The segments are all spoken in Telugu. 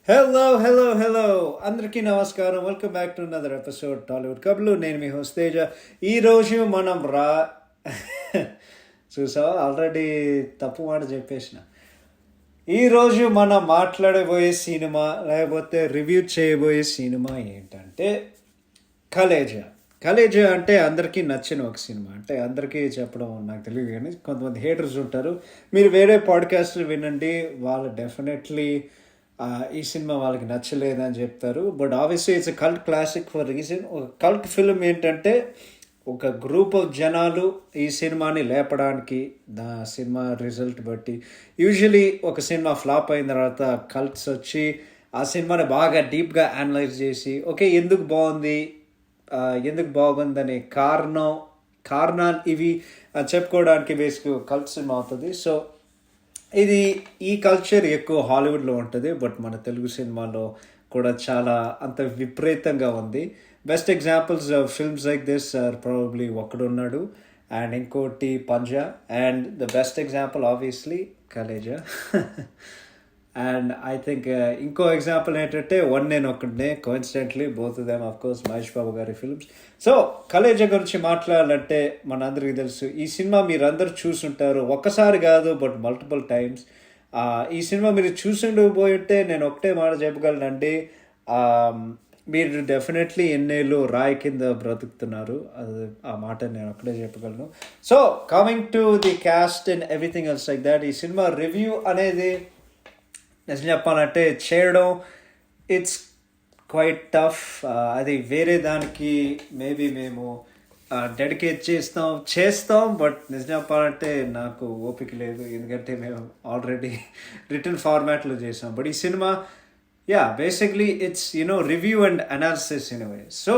హలో అందరికీ నమస్కారం. Welcome back to another episode Tollywood కబుర్లు. నేను మీ హోస్ట్ తేజ. ఈరోజు మనం చూసావా, ఆల్రెడీ తప్పు మాట చెప్పేసిన. ఈరోజు మనం మాట్లాడబోయే సినిమా లేకపోతే రివ్యూ చేయబోయే సినిమా ఏంటంటే కలేజా అంటే అందరికీ నచ్చిన ఒక సినిమా. అంటే అందరికీ చెప్పడం నాకు తెలియదు, కానీ కొంతమంది హేటర్స్ ఉంటారు. మీరు వేరే పాడ్కాస్ట్ వినండి, వాళ్ళు డెఫినెట్లీ ఈ సినిమా వాళ్ళకి నచ్చలేదని చెప్తారు. But obviously it's a cult classic for reason. ఒక కల్ట్ ఫిల్మ్ ఏంటంటే ఒక గ్రూప్ ఆఫ్ జనాలు ఈ సినిమాని లేపడానికి, సినిమా రిజల్ట్ బట్టి యూజువలీ ఒక సినిమా ఫ్లాప్ అయిన తర్వాత కల్ట్స్ వచ్చి ఆ సినిమాని బాగా డీప్గా అనలైజ్ చేసి ఓకే ఎందుకు బాగుందనే కారణాలు ఇవి చెప్పుకోవడానికి బేసిక్ కల్ట్ సినిమా అవుతుంది. సో ఈ కల్చర్ ఎక్కువ హాలీవుడ్లో ఉంటుంది, బట్ మన తెలుగు సినిమాలో కూడా చాలా అంత విపరీతంగా ఉంది. Best examples films like this are probably Okkadunnadu and ఇంకోటి Panja, and the best example obviously Khaleja. And I think ఇంకో ఎగ్జాంపుల్ ఏంటంటే one Nenu Okkade, coincidentally both of them of course Mahesh Babu గారి ఫిల్మ్స్. సో కలేజా గురించి మాట్లాడాలంటే మనందరికీ తెలుసు, ఈ సినిమా మీరందరూ చూసుంటారు, ఒక్కసారి కాదు బట్ మల్టిపుల్ టైమ్స్. ఈ సినిమా మీరు చూసిండకపోయి ఉంటే నేను ఒకటే మాట చెప్పగలనండి, మీరు డెఫినెట్లీ ఎన్నేళ్ళు రాయి కింద బ్రతుకుతున్నారు. అది ఆ మాట నేను ఒక్కడే చెప్పగలను. So coming to the caste and everything else like that, ఈ సినిమా రివ్యూ అనేది నిజం చెప్పాలంటే చేయడం ఇట్స్ క్వైట్ టఫ్. అది వేరే దానికి మేబీ మేము డెడికేట్ చేస్తాం బట్ నిజం చెప్పాలంటే నాకు ఓపిక లేదు, ఎందుకంటే మేము ఆల్రెడీ రిటర్న్ ఫార్మాట్లో చేసాం. బట్ ఈ cinema basically it's review and analysis in way. So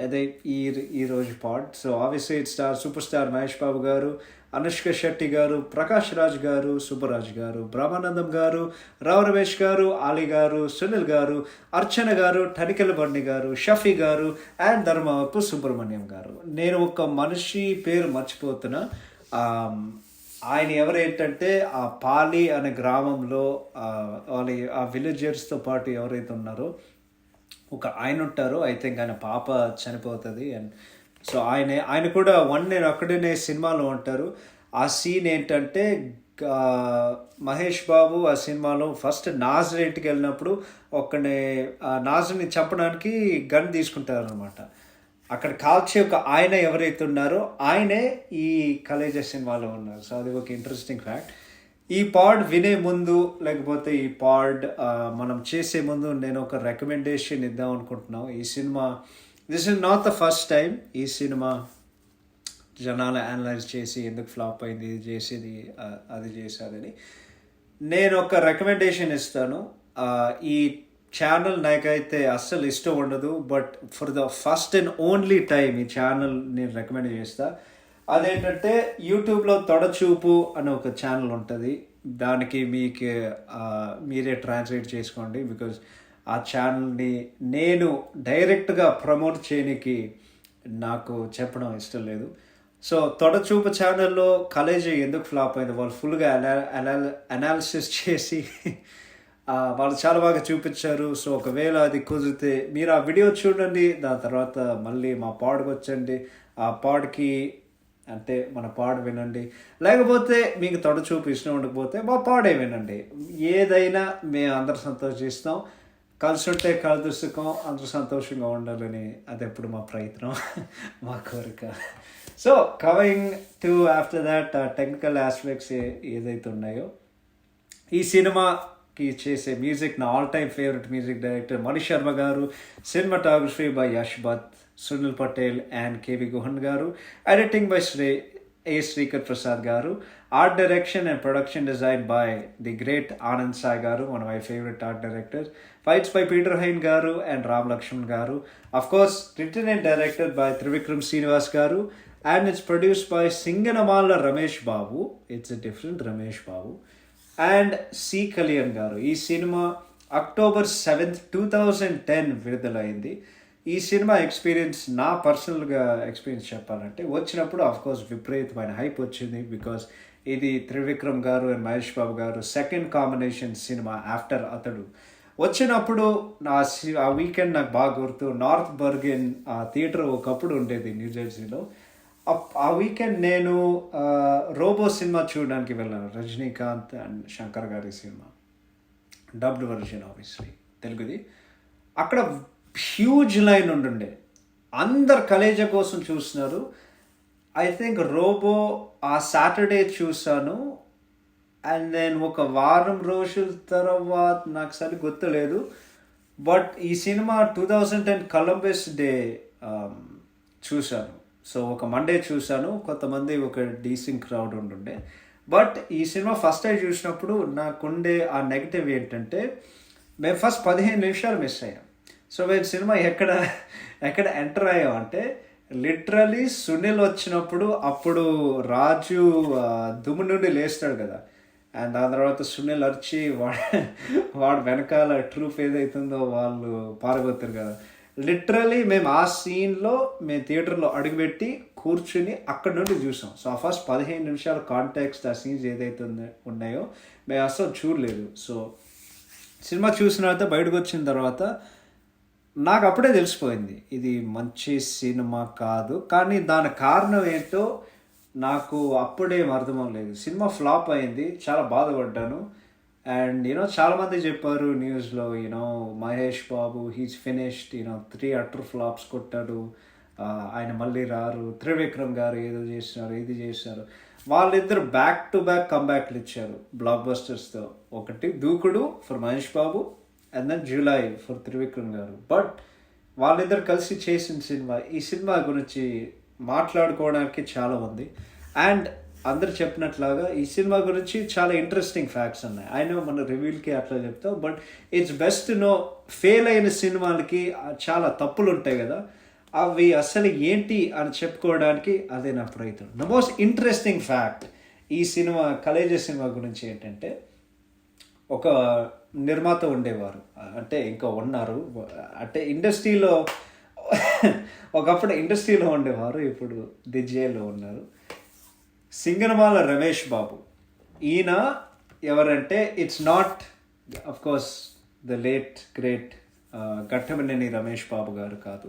అదే ఈరోజు pod. So obviously it's superstar Mahesh Babu గారు, అనుష్క శెట్టి గారు, ప్రకాష్ రాజ్ గారు, సుబ్బరాజ్ గారు, బ్రహ్మానందం గారు, రావు రమేష్ గారు, ఆలీ గారు, సునీల్ గారు, అర్చన గారు, టనికెల బండి గారు, షఫీ గారు అండ్ ధర్మవరపు సుబ్రహ్మణ్యం గారు. నేను ఒక మనిషి పేరు మర్చిపోతున్నా. ఆయన ఎవరేంటంటే ఆ పాలి అనే గ్రామంలో ఆ విలేజర్స్తో పాటు ఎవరైతే ఉన్నారో ఒక ఆయన ఉంటారు. ఐ థింక్ ఆయన పాప చనిపోతుంది. అండ్ సో ఆయన కూడా నేను అక్కడనే సినిమాలో ఉంటారు. ఆ సీన్ ఏంటంటే మహేష్ బాబు ఆ సినిమాలో ఫస్ట్ నాజరేట్కి వెళ్ళినప్పుడు ఒక్కనే నాజర్ని చంపడానికి గన్ తీసుకుంటారు అనమాట. అక్కడ కాల్చే ఒక ఆయన ఎవరైతే ఉన్నారో ఆయనే ఈ కలేజా సినిమాలో ఉన్నారు. సో అది ఒక ఇంట్రెస్టింగ్ ఫ్యాక్ట్. ఈ పాడ్ వినే ముందు లేకపోతే ఈ పాడ్ మనం చేసే ముందు నేను ఒక రికమెండేషన్ ఇద్దాం అనుకుంటున్నాం. ఈ cinema this is not the first time ఈ సినిమా జనాలు అనలైజ్ చేసి ఎందుకు ఫ్లాప్ అయింది, ఇది చేసేది అది చేసేదని. నేను ఒక రికమెండేషన్ ఇస్తాను. ఈ ఛానల్ నాకైతే అస్సలు ఇష్టం ఉండదు, but for the first and only time ఈ ఛానల్ నేను రికమెండ్ చేస్తాను. అదేంటంటే యూట్యూబ్లో తొడచూపు అనే ఒక ఛానల్ ఉంటుంది. దానికి మీరే ట్రాన్స్లేట్ చేసుకోండి, బికాజ్ ఆ ఛానల్ని నేను డైరెక్ట్గా ప్రమోట్ చేయడానికి నాకు చెప్పడం ఇష్టం లేదు. సో తొడచూపు ఛానల్లో కలేజా ఎందుకు ఫ్లాప్ అయింది వాళ్ళు ఫుల్గా అనాలిసిస్ చేసి వాళ్ళు చాలా బాగా చూపించారు. సో ఒకవేళ అది కుదిరితే మీరు ఆ వీడియో చూడండి, దాని తర్వాత మళ్ళీ మా పాడ్కి వచ్చండి, ఆ పాడ్కి అంటే మన పాడు వినండి. లేకపోతే మీకు తొడచూపు ఇష్టం ఉండకపోతే మా పాడే వినండి. ఏదైనా మేము అందరు సంతోషిస్తాం. కలిసి ఉంటే కలదు సుఖం, అందరూ సంతోషంగా ఉండాలని అది ఎప్పుడు మా ప్రయత్నం, మా కోరిక. So coming to after that technical aspects ఏదైతే ఉన్నాయో, ఈ సినిమాకి చేసే మ్యూజిక్ నా all time favourite music director Mani Sharma garu, cinematography by Yash Bhatt, Sunil Patel and K V Guhan garu, editing by Sreekar Prasad garu, art direction and production design by the great Anand Sai garu, one of my favourite art directors, fights by Peter Hein garu and Ram Lakshman garu, of course return and directed by Trivikram Srinivas garu, and it's produced by Singanamala Ramesh Babu, it's a different Ramesh Babu, and C Kalyan garu. ఈ సినిమా October 7th, 2010 విడుదలైంది. ఈ సినిమా ఎక్స్పీరియన్స్ నా పర్సనల్గా ఎక్స్పీరియన్స్ చెప్పాలంటే వచ్చినప్పుడు ఆఫ్కోర్స్ విపరీతమైన హైప్ వచ్చింది, బికాస్ ఇది త్రివిక్రమ్ గారు అండ్ మహేష్ బాబు గారు సెకండ్ కాంబినేషన్ సినిమా ఆఫ్టర్ అతడు వచ్చినప్పుడు ఆ వీకెండ్ నాకు బాగా గుర్తు. నార్త్ బర్గెన్ థియేటర్ ఒకప్పుడు ఉండేది న్యూ జెర్సీలో. ఆ వీకెండ్ నేను రోబో సినిమా చూడడానికి వెళ్ళాను, రజనీకాంత్ అండ్ శంకర్ గారి సినిమా, డబ్డ్ వర్షన్ ఆబ్వియస్లీ తెలుగుది. అక్కడ హ్యూజ్ లైన్ ఉండుండే, అందరు కలేజ కోసం చూస్తున్నారు. ఐ థింక్ రోబో ఆ సాటర్డే చూసాను. అండ్ దెన్ ఒక వారం రోజుల తర్వాత నాకు సరి గుర్తులేదు, బట్ ఈ సినిమా 2010 కొలంబస్ డే చూశాను. సో ఒక మండే చూశాను, కొంతమంది ఒక డీసెంట్ క్రౌడ్ ఉంటుండే. బట్ ఈ సినిమా ఫస్ట్ టైం చూసినప్పుడు నాకుండే ఆ నెగిటివ్ ఏంటంటే మేము ఫస్ట్ 15 నిమిషాలు మిస్ అయ్యాం. సో మేము సినిమా ఎక్కడ ఎంటర్ అయ్యాం అంటే లిటరలీ సునీల్ వచ్చినప్పుడు అప్పుడు రాజు దుమ్ము నుండి లేస్తాడు కదా, అండ్ దాని తర్వాత సునీల్ వచ్చి వాడు వెనకాల ట్రూప్ ఏదైతుందో వాళ్ళు పారగొత్తారు కదా. లిటరలీ మేము ఆ సీన్లో మేము థియేటర్లో అడుగుపెట్టి కూర్చుని అక్కడ నుండి చూసాం. సో ఆ ఫస్ట్ 15 నిమిషాల కాంటాక్ట్స్ ఆ సీన్స్ ఏదైతే ఉన్నాయో మేము అసలు చూడలేదు. సో సినిమా చూసిన తర్వాత బయటకు వచ్చిన తర్వాత నాకు అప్పుడే తెలిసిపోయింది ఇది మంచి సినిమా కాదు. కానీ దాని కారణం ఏంటో నాకు అప్పుడేం అర్థం లేదు. సినిమా ఫ్లాప్ అయింది, చాలా బాధపడ్డాను. అండ్ చాలామంది చెప్పారు న్యూస్లో Mahesh Babu he's finished, 3 utter flops కొట్టాడు, ఆయన మళ్ళీ రారు. త్రివిక్రమ్ గారు ఏదో చేసినారు, ఇది చేసినారు. వాళ్ళిద్దరు బ్యాక్ టు బ్యాక్ కంబ్యాక్లు ఇచ్చారు బ్లాక్ బస్టర్స్తో. ఒకటి Dookudu for Mahesh Babu and then Julayi for Trivikram garu. But వాళ్ళిద్దరు కలిసి చేసిన సినిమా, ఈ సినిమా గురించి మాట్లాడుకోవడానికి చాలా ఉంది. అండ్ అందరు చెప్పినట్లాగా ఈ సినిమా గురించి చాలా ఇంట్రెస్టింగ్ ఫ్యాక్ట్స్ ఉన్నాయి. ఆయన మన రివ్యూలకి అట్లా చెప్తాం, బట్ ఇట్స్ బెస్ట్ ఫెయిల్ అయిన సినిమాలకి చాలా తప్పులు ఉంటాయి కదా, అవి అసలు ఏంటి అని చెప్పుకోవడానికి అదే నా ప్రయత్నం. ద మోస్ట్ ఇంట్రెస్టింగ్ ఫ్యాక్ట్ ఈ సినిమా కలేజ సినిమా గురించి ఏంటంటే, ఒక నిర్మాత ఉండేవారు, అంటే ఇంకా ఉన్నారు, అంటే ఇండస్ట్రీలో ఒకప్పుడు ఇండస్ట్రీలో ఉండేవారు, ఇప్పుడు దిజ్జేలో ఉన్నారు. సింగనమాల రమేష్ బాబు. ఈయన ఎవరంటే it's not of course the late great Ghattamaneni Ramesh Babu garu కాదు,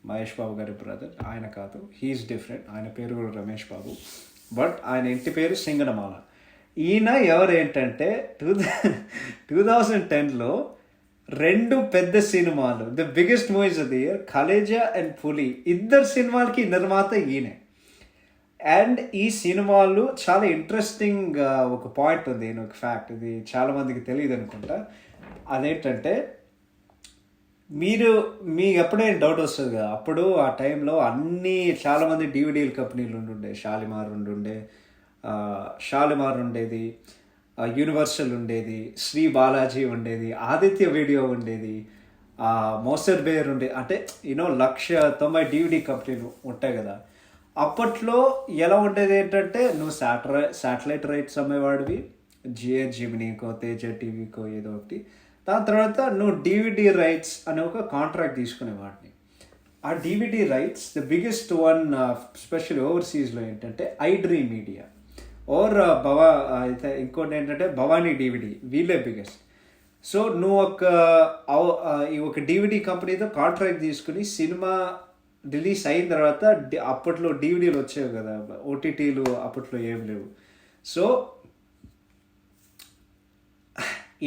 మహేష్ బాబు గారి బ్రదర్, ఆయన కాదు. He's different. ఆయన పేరు కూడా రమేష్ బాబు, బట్ ఆయన ఇంటి పేరు సింగనమాల. ఈయన ఎవరేంటంటే 2010లో 2 పెద్ద సినిమాలు, the biggest movies of the year, Khaleja and పులి, ఇద్దరు సినిమాలకి నిర్మాత ఈయనే. అండ్ ఈ సినిమాలు చాలా ఇంట్రెస్టింగ్ ఒక పాయింట్ ఉంది, ఒక ఫ్యాక్ట్, ఇది చాలా మందికి తెలియదు అనుకుంటా. అదేంటంటే మీకు ఎప్పుడైనా డౌట్ వస్తుంది కదా, అప్పుడు ఆ టైంలో చాలామంది డివిడీల కంపెనీలు ఉండుండే. షాలిమార్ ఉండేది, యూనివర్సల్ ఉండేది, శ్రీ బాలాజీ ఉండేది, ఆదిత్య వీడియో ఉండేది, మోసర్ బేర్ ఉండేది. అంటే 190 డివిడీ కంపెనీలు ఉంటాయి కదా. అప్పట్లో ఎలా ఉండేది ఏంటంటే, నువ్వు శాటిలైట్ రైట్స్ అమ్మేవాడివి, జిమినీకో తేజ టీవీకో ఏదో ఒకటి. దాని తర్వాత నువ్వు డివిడి రైట్స్ అనే ఒక కాంట్రాక్ట్ తీసుకునేవాడిని. ఆ DVD rights the biggest one special ఓవర్సీస్లో ఏంటంటే ఐడ్రీమ్ మీడియా ఓర్ అయితే ఇంకోటి ఏంటంటే భవానీ డివిడి, వీళ్ళే బిగ్గెస్ట్. సో నువ్వు ఒక డివిడి కంపెనీతో కాంట్రాక్ట్ తీసుకుని సినిమా రిలీజ్ అయిన తర్వాత అప్పట్లో డివిడీలు వచ్చేవి కదా, ఓటీటీలు అప్పట్లో ఏం లేవు. సో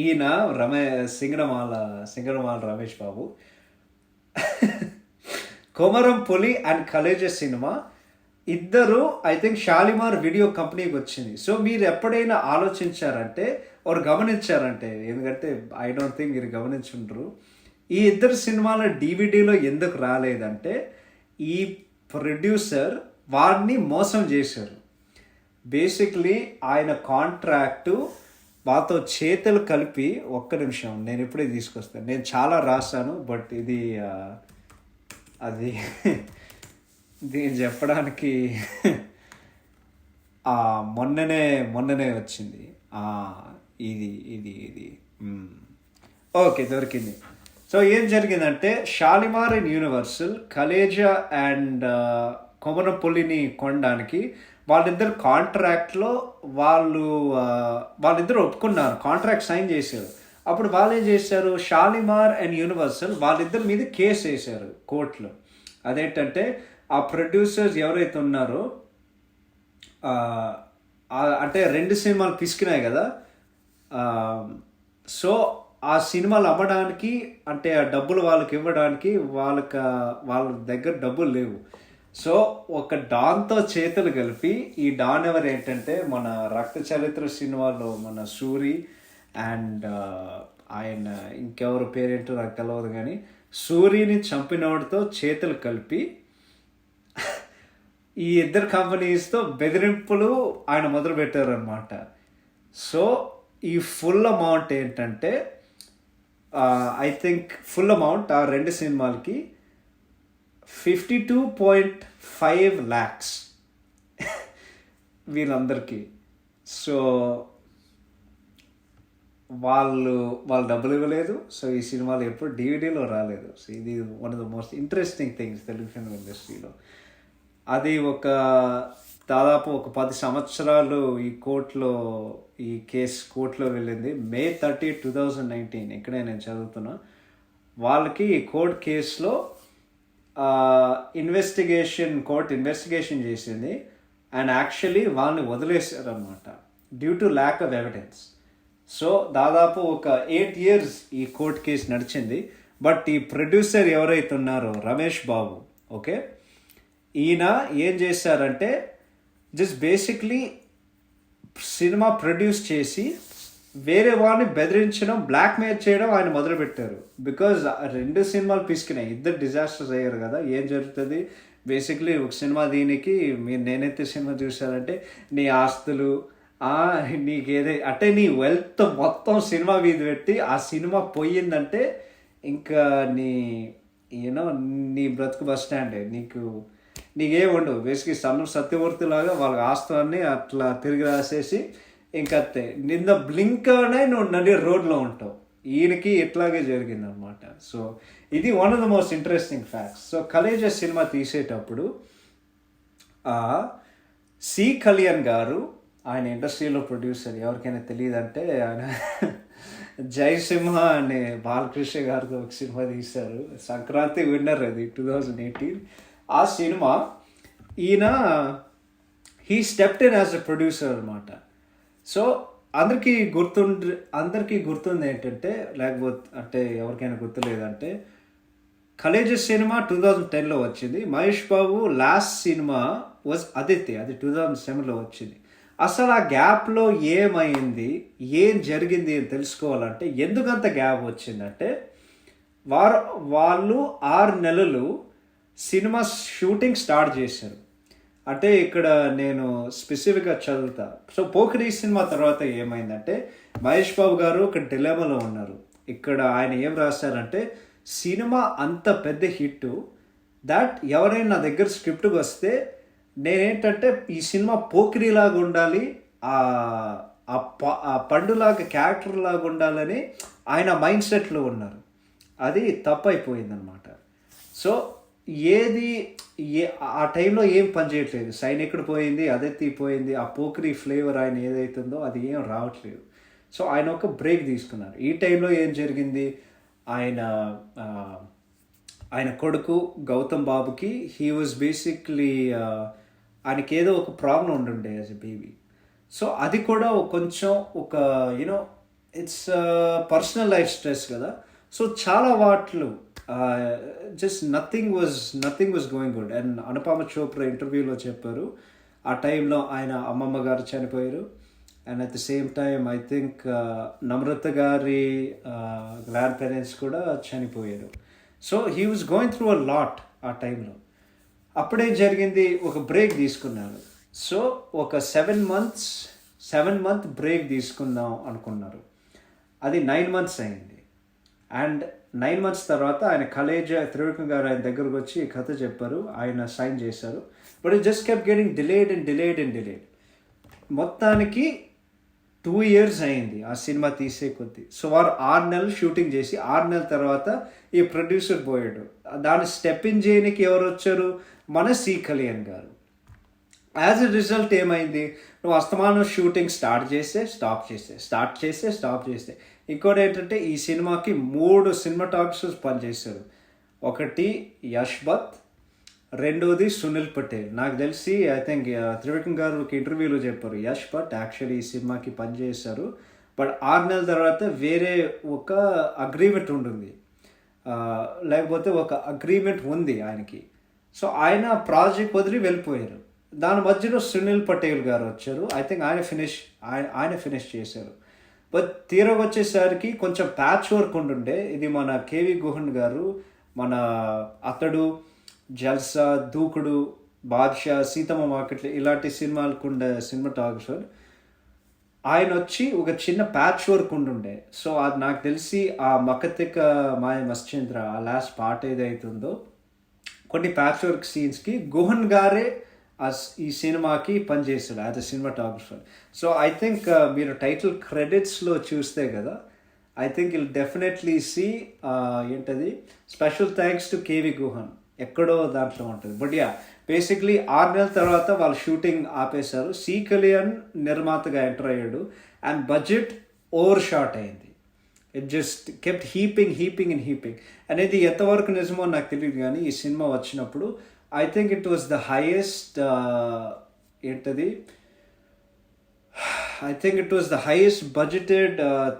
ఈయన సింగనమాల రమేష్ బాబు కొమరం పులి అండ్ కలేజ సినిమా ఇద్దరు ఐ థింక్ షాలిమార్ వీడియో కంపెనీకి వచ్చింది. సో మీరు ఎప్పుడైనా ఆలోచించారంటే గమనించారంటే, ఎందుకంటే ఐ డోంట్ థింక్ మీరు గమనించుంటారు, ఈ ఇద్దరు సినిమాల డివిడీలో ఎందుకు రాలేదంటే ఈ ప్రొడ్యూసర్ వాడిని మోసం చేశారు. బేసిక్లీ ఆయన కాంట్రాక్టు మాతో చేతులు కలిపి, ఒక్క నిమిషం నేను ఇప్పుడే తీసుకొస్తాను, నేను చాలా రాశాను, బట్ ఇది దీన్ని చెప్పడానికి మొన్ననే వచ్చింది. ఇది ఓకే, దొరికింది. సో ఏం జరిగిందంటే, Shalimar and Universal Khaleja and కొమరపుల్లిని కొనడానికి వాళ్ళిద్దరు కాంట్రాక్ట్లో వాళ్ళు వాళ్ళిద్దరూ ఒప్పుకున్నారు, కాంట్రాక్ట్ సైన్ చేశారు. అప్పుడు వాళ్ళు ఏం చేశారు, షాలిమార్ అండ్ యూనివర్సల్ వాళ్ళిద్దరి మీద కేసు వేశారు కోర్టులో. అదేంటంటే ఆ ప్రొడ్యూసర్స్ ఎవరైతే ఉన్నారో అంటే 2 సినిమాలు పిసికినాయి కదా, సో ఆ సినిమాలు అమ్మడానికి అంటే ఆ డబ్బులు వాళ్ళకి ఇవ్వడానికి వాళ్ళ దగ్గర డబ్బులు లేవు. సో ఒక డాన్తో చేతులు కలిపి, ఈ డాన్ ఎవరు ఏంటంటే మన రక్త చరిత్ర సినిమాలో మన సూరి అండ్ ఆయన ఇంకెవరు పేరేంటో నాకు తెలియదు, కానీ సూరిని చంపినవాడితో చేతులు కలిపి ఈ ఇద్దరు కంపెనీస్తో బెదిరింపులు ఆయన మొదలు పెట్టారు అనమాట. సో ఈ ఫుల్ అమౌంట్ ఏంటంటే ఐ థింక్ ఫుల్ అమౌంట్ ఆ 2 సినిమాలకి 52.5 lakhs వీళ్ళందరికీ. సో వాళ్ళు డబ్బులు ఇవ్వలేదు. సో ఈ సినిమాలు ఎప్పుడు డివిడీలో రాలేదు. సో ఇది one of the most interesting things Telugu film ఇండస్ట్రీలో. అది దాదాపు ఒక 10 సంవత్సరాలు ఈ కేసు కోర్టులో వెళ్ళింది. May 30, 2019 ఇక్కడే నేను చదువుతున్నా. వాళ్ళకి ఈ కోర్ట్ కేసులో కోర్ట్ ఇన్వెస్టిగేషన్ చేసింది అండ్ యాక్చువల్లీ వాళ్ళని వదిలేశారనమాట due to lack of evidence. So దాదాపు ఒక 8 years ఈ కోర్ట్ కేసు నడిచింది. బట్ ఈ ప్రొడ్యూసర్ ఎవరైతే ఉన్నారో రమేష్ బాబు, ఓకే, ఈయన ఏం చేశారంటే జస్ట్ బేసిక్లీ సినిమా ప్రొడ్యూస్ చేసి వేరే వాళ్ళని బెదిరించడం, బ్లాక్మెయిల్ చేయడం ఆయన మొదలుపెట్టారు. బికాజ్ 2 సినిమాలు పిసికినాయి, ఇద్దరు డిజాస్టర్స్ అయ్యారు కదా. ఏం జరుగుతుంది బేసిక్లీ ఒక సినిమా దీనికి నేనైతే సినిమా చూసానంటే నీ ఆస్తులు నీకేదే అంటే నీ వెల్త్ మొత్తం సినిమా మీద పెట్టి ఆ సినిమా పోయిందంటే ఇంకా నీ బ్రతుకు బస్ స్టాండే, నీకేం ఉండవు. బేసిక్లీ సత్యమూర్తి లాగా వాళ్ళ ఆస్తులన్నీ అట్లా తిరిగి రాసేసి ఇంకతే నిన్న బ్లింక్ అనే నువ్వు నడి రోడ్లో ఉంటావు. ఈయనకి ఇట్లాగే జరిగింది అనమాట. సో ఇది one of the most interesting facts. So Khaleja cinema తీసేటప్పుడు సి కళ్యాణ్ గారు, ఆయన ఇండస్ట్రీలో ప్రొడ్యూసర్, ఎవరికైనా తెలియదంటే ఆయన జయసింహ అనే బాలకృష్ణ గారితో ఒక సినిమా తీశారు, సంక్రాంతి విన్నర్ అది 2018. ఆ సినిమా ఈయన he stepped in as a producer అనమాట. సో అందరికీ గుర్తుంది ఏంటంటే, లేకపోతే అంటే ఎవరికైనా గుర్తులేదంటే, కలేజా సినిమా 2010లో వచ్చింది. Mahesh Babu last cinema was Aditya, అది 2007లో వచ్చింది. అసలు ఆ గ్యాప్లో ఏమైంది, ఏం జరిగింది అని తెలుసుకోవాలంటే ఎందుకంత గ్యాప్ వచ్చిందంటే వాళ్ళు 6 నెలలు సినిమా షూటింగ్ స్టార్ట్ చేశారు. అంటే ఇక్కడ నేను స్పెసిఫిక్గా చదువుతా. సో పోకిరి సినిమా తర్వాత ఏమైందంటే మహేష్ బాబు గారు ఒక డిలెమాలో ఉన్నారు. ఇక్కడ ఆయన ఏం రాశారంటే, సినిమా అంత పెద్ద హిట్ దాట్ ఎవరైనా నా దగ్గర స్క్రిప్ట్కి వస్తే నేనేంటంటే ఈ సినిమా పోకిరిలాగా ఉండాలి, ఆ పండులాగా క్యారెక్టర్ లాగా ఉండాలని ఆయన మైండ్ సెట్లో ఉన్నారు. అది తప్పైపోయిందనమాట. సో ఆ టైంలో ఏం పనిచేయట్లేదు. సైనికుడు పోయింది, అదెత్తి పోయింది, ఆ పోకిరి ఫ్లేవర్ ఆయన ఏదైతుందో అది ఏం రావట్లేదు. సో ఆయన ఒక బ్రేక్ తీసుకున్నారు. ఈ టైంలో ఏం జరిగింది, ఆయన కొడుకు గౌతమ్ బాబుకి హీ వాజ్ బేసిక్లీ ఆయనకి ఏదో ఒక ప్రాబ్లం ఉండుండే యాజ్ ఎ బేబీ. సో అది కూడా కొంచెం ఒక ఇట్స్ పర్సనల్ లైఫ్ స్ట్రెస్ కదా. సో చాలా వాటిలు just nothing was going good. And Anupama Chopra ఇంటర్వ్యూలో చెప్పారు, ఆ టైంలో ఆయన అమ్మమ్మ గారు చనిపోయారు. And at the same time I think Namrata గారి గ్రాండ్ పేరెంట్స్ కూడా చనిపోయారు. So he was going through a lot ఆ టైంలో. అప్పుడేం జరిగింది, ఒక బ్రేక్ తీసుకున్నారు. సో ఒక 7 month బ్రేక్ తీసుకుందాం అనుకున్నారు. అది 9 months అయింది. అండ్ 9 months తర్వాత ఆయన కలేజా త్రివిక్రమ్ గారు ఆయన దగ్గరకు వచ్చి కథ చెప్పారు, ఆయన సైన్ చేశారు. But it just kept getting delayed. మొత్తానికి 2 years అయింది ఆ సినిమా తీసే కొద్దీ. సో వారు 6 నెలలు షూటింగ్ చేసి 6 నెలల తర్వాత ఈ ప్రొడ్యూసర్ పోయాడు. దాన్ని స్టెప్ ఇన్ చేయడానికి ఎవరు వచ్చారు, మన సి కళ్యాణ్ గారు. యాజ్ ఎ రిజల్ట్ ఏమైంది, నువ్వు అస్తమానం షూటింగ్ స్టార్ట్ చేస్తే. ఇంకోటి ఏంటంటే ఈ సినిమాకి 3 సినిమాటోగ్రఫర్స్ పనిచేశారు. ఒకటి యష్ భట్, రెండోది సునీల్ పటేల్. నాకు తెలిసి ఐ థింక్ త్రివిక్రమ్ గారు ఒక ఇంటర్వ్యూలో చెప్పారు, యష్ భట్ యాక్చువల్లీ ఈ సినిమాకి పనిచేశారు, బట్ 6 నెలల తర్వాత వేరే ఒక అగ్రిమెంట్ ఉంటుంది, లేకపోతే ఒక అగ్రిమెంట్ ఉంది ఆయనకి. సో ఆయన ప్రాజెక్ట్ వదిలి వెళ్ళిపోయారు. దాని మధ్యలో సునీల్ పటేల్ గారు వచ్చారు. ఐ థింక్ ఆయన ఫినిష్ చేశారు. బట్ తీరా వచ్చేసరికి కొంచెం ప్యాచ్ వర్క్ ఉంటుండే. ఇది మన కేవి గుహన్ గారు, మన అతడు, జల్సా, దూకుడు, బాద్షా, సీతమ్మ మార్కెట్లో ఇలాంటి సినిమాలకు ఉండే సినిమాటోగ్రఫర్. ఆయన వచ్చి ఒక చిన్న ప్యాచ్ వర్క్ ఉంటుండే. సో అది నాకు తెలిసి ఆ మకతిక మాయ మశ్చంద్ర ఆ లాస్ట్ పార్ట్ ఏదైతుందో కొన్ని ప్యాచ్ వర్క్ సీన్స్కి గుహన్ గారే ఈ సినిమాకి పనిచేస్తాడు as a cinematographer. So I think మీరు టైటిల్ క్రెడిట్స్లో చూస్తే కదా, I think will definitely see ఏంటది special thanks to K V Guhan ఎక్కడో దాంట్లో ఉంటుంది. బట్ యా, బేసిక్లీ 6 నెలల తర్వాత వాళ్ళు షూటింగ్ ఆపేశారు. సి కళ్యాణ్ నిర్మాతగా ఎంటర్ అయ్యాడు అండ్ బడ్జెట్ ఓవర్ షాట్ అయింది. ఇట్ జస్ట్ కెప్ట్ హీపింగ్ అనేది ఎంతవరకు నిజమో నాకు తెలియదు, కానీ ఈ సినిమా వచ్చినప్పుడు I think it was the highest ఏంటది I think it was the highest budgeted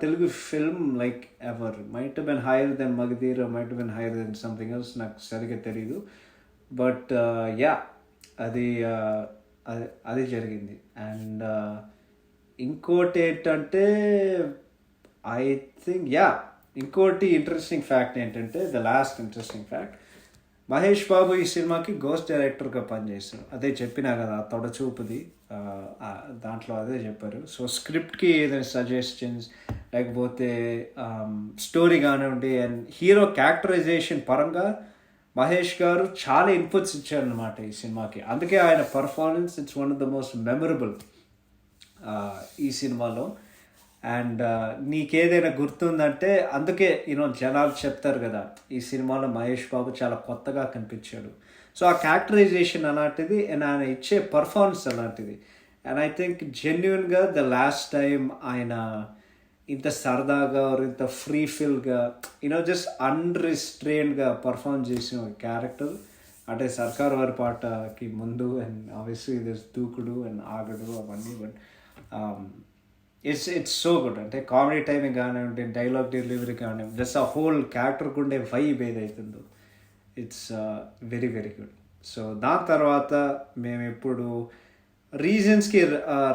Telugu film like ever. Might have been higher than Magadira, might have been higher than something else. నాకు సరిగ్గా తెలీదు. బట్ యా, అది జరిగింది. అండ్ ఇంకోటి ఏంటంటే ఐ థింక్ ఇంకోటి ఇంట్రెస్టింగ్ ఫ్యాక్ట్ ఏంటంటే last interesting fact, Mahesh Babu ఈ సినిమాకి గోస్ట్ డైరెక్టర్గా పనిచేస్తారు. అదే చెప్పినా కదా తొడచూపుది, దాంట్లో అదే చెప్పారు. సో స్క్రిప్ట్కి ఏదైనా సజెషన్స్ లేకపోతే స్టోరీ కానివ్వండి అండ్ హీరో క్యారెక్టరైజేషన్ పరంగా మహేష్ గారు చాలా ఇన్పుట్స్ ఇచ్చారనమాట ఈ సినిమాకి. అందుకే ఆయన performance it's one of the most memorable ఈ సినిమాలో. అండ్ నీకేదైనా గుర్తుందంటే అందుకే జనాలు చెప్తారు కదా, ఈ సినిమాలో మహేష్ బాబు చాలా కొత్తగా కనిపించాడు. సో ఆ క్యారెక్టరైజేషన్ అలాంటిది అండ్ ఆయన ఇచ్చే పర్ఫార్మెన్స్ అలాంటిది. అండ్ ఐ థింక్ జెన్యున్గా ద లాస్ట్ టైం ఆయన ఇంత సరదాగా ఇంత ఫ్రీ ఫీల్గా జస్ట్ అన్రిస్ట్రెయిన్డ్గా పర్ఫార్మ్ చేసిన ఒక క్యారెక్టర్ అంటే సర్కార్ వారి పాటకి ముందు అండ్ ఆబ్వియస్లీ దిస్ దూకుడు అండ్ ఆగడు అవన్నీ. But it's so good. అంటే కామెడీ టైమింగ్ కానివ్వండి, డైలాగ్ డెలివరీ కానివ్వండి, జస్ట్ ఆ హోల్ క్యారెక్టర్కి ఉండే వైబ్ ఏదైతుందో it's very very good. So దాని తర్వాత మేము ఇప్పుడు రీజన్స్కి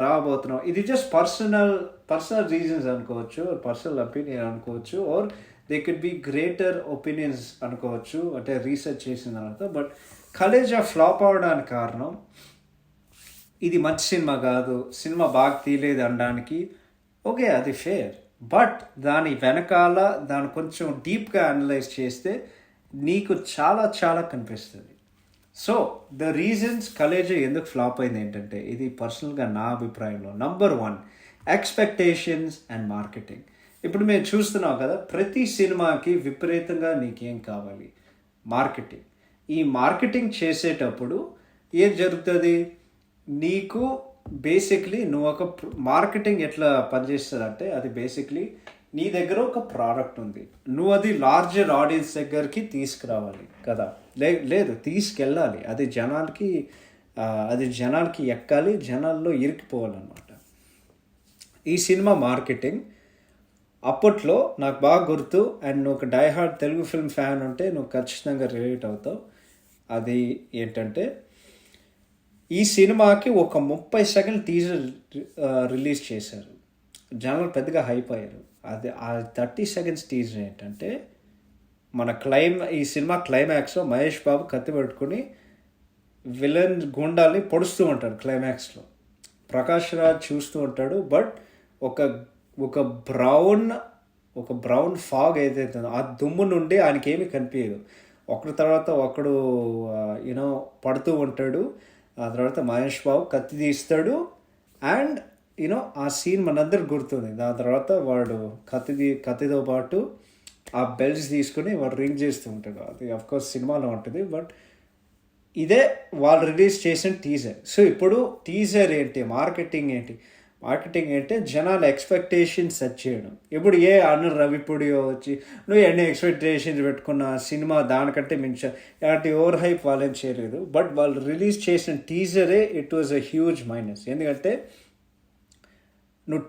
రాబోతున్నాం. ఇది జస్ట్ పర్సనల్ రీజన్స్ అనుకోవచ్చు, పర్సనల్ ఒపీనియన్ అనుకోవచ్చు, or they could be greater opinions అనుకోవచ్చు అంటే రీసెర్చ్ చేసిన తర్వాత. బట్ కలేజా ఫ్లాప్ అవడానికి కారణం ఇది మంచి సినిమా కాదు, సినిమా బాగా తీయలేదు అనడానికి ఓకే, అది ఫేర్. బట్ దాని వెనకాల దాన్ని కొంచెం డీప్గా అనలైజ్ చేస్తే నీకు చాలా చాలా కనిపిస్తుంది. సో ద రీజన్స్ కలేజా ఎందుకు ఫ్లాప్ అయింది ఏంటంటే, ఇది పర్సనల్గా నా అభిప్రాయంలో నంబర్ 1 ఎక్స్పెక్టేషన్స్ అండ్ మార్కెటింగ్. ఇప్పుడు మేము చూస్తున్నాం కదా, ప్రతి సినిమాకి విపరీతంగా నీకేం కావాలి, మార్కెటింగ్. ఈ మార్కెటింగ్ చేసేటప్పుడు ఏం జరుగుతుంది, నీకు బేసిక్లీ నువ్వు ఒక మార్కెటింగ్ ఎట్లా పనిచేస్తుంది అంటే, అది బేసిక్లీ నీ దగ్గర ఒక ప్రోడక్ట్ ఉంది, నువ్వు అది లార్జర్ ఆడియన్స్ దగ్గరికి తీసుకురావాలి కదా, లేదు తీసుకెళ్ళాలి, అది జనాలకి ఎక్కాలి, జనాల్లో ఇరికిపోవాలన్నమాట. ఈ సినిమా మార్కెటింగ్ అప్పట్లో నాకు బాగా గుర్తు, అండ్ నువ్వు ఒక డైహార్డ్ తెలుగు ఫిల్మ్ ఫ్యాన్ ఉంటే నువ్వు ఖచ్చితంగా రిలేట్ అవుతావు. అది ఏంటంటే, ఈ సినిమాకి ఒక 30 సెకండ్ టీజర్ రిలీజ్ చేశారు, జనాలు పెద్దగా హైప్ అయ్యారు. అది ఆ 30 సెకండ్స్ టీజర్ ఏంటంటే, ఈ సినిమా క్లైమాక్స్లో మహేష్ బాబు కత్తి పట్టుకుని విలన్ గుండాల్ని పొడుస్తూ ఉంటాడు క్లైమాక్స్లో, ప్రకాష్ రాజ్ చూస్తూ ఉంటాడు. బట్ ఒక బ్రౌన్ ఫాగ్ ఏదైతే ఆ దుమ్ము నుండి ఆయనకి ఏమీ కనిపించదు. ఒకరి తర్వాత ఒకడు పడుతూ ఉంటాడు. ఆ తర్వాత మహేష్ బాబు కత్తి తీస్తాడు అండ్ ఆ సీన్ మనందరికి గుర్తుంది. దాని తర్వాత వాడు కత్తితో పాటు ఆ బెల్ట్స్ తీసుకుని వాడు రింగ్ చేస్తూ ఉంటాడు. అది అఫ్కోర్స్ సినిమాలో ఉంటుంది. బట్ ఇదే వాళ్ళు రిలీజ్ చేసిన టీజర్. సో ఇప్పుడు టీజర్ ఏంటి, మార్కెటింగ్ ఏంటి జనాల ఎక్స్పెక్టేషన్స్ సెట్ చేయడం. ఇప్పుడు అను రవిపూడియో వచ్చి నువ్వు ఎన్ని ఎక్స్పెక్టేషన్స్ పెట్టుకున్న సినిమా దానికంటే ఇలాంటి ఓవర్ హైప్ వాళ్ళేం చేయలేదు. బట్ వాళ్ళు రిలీజ్ చేసిన టీజరే it was a huge minus. ఎందుకంటే నువ్వు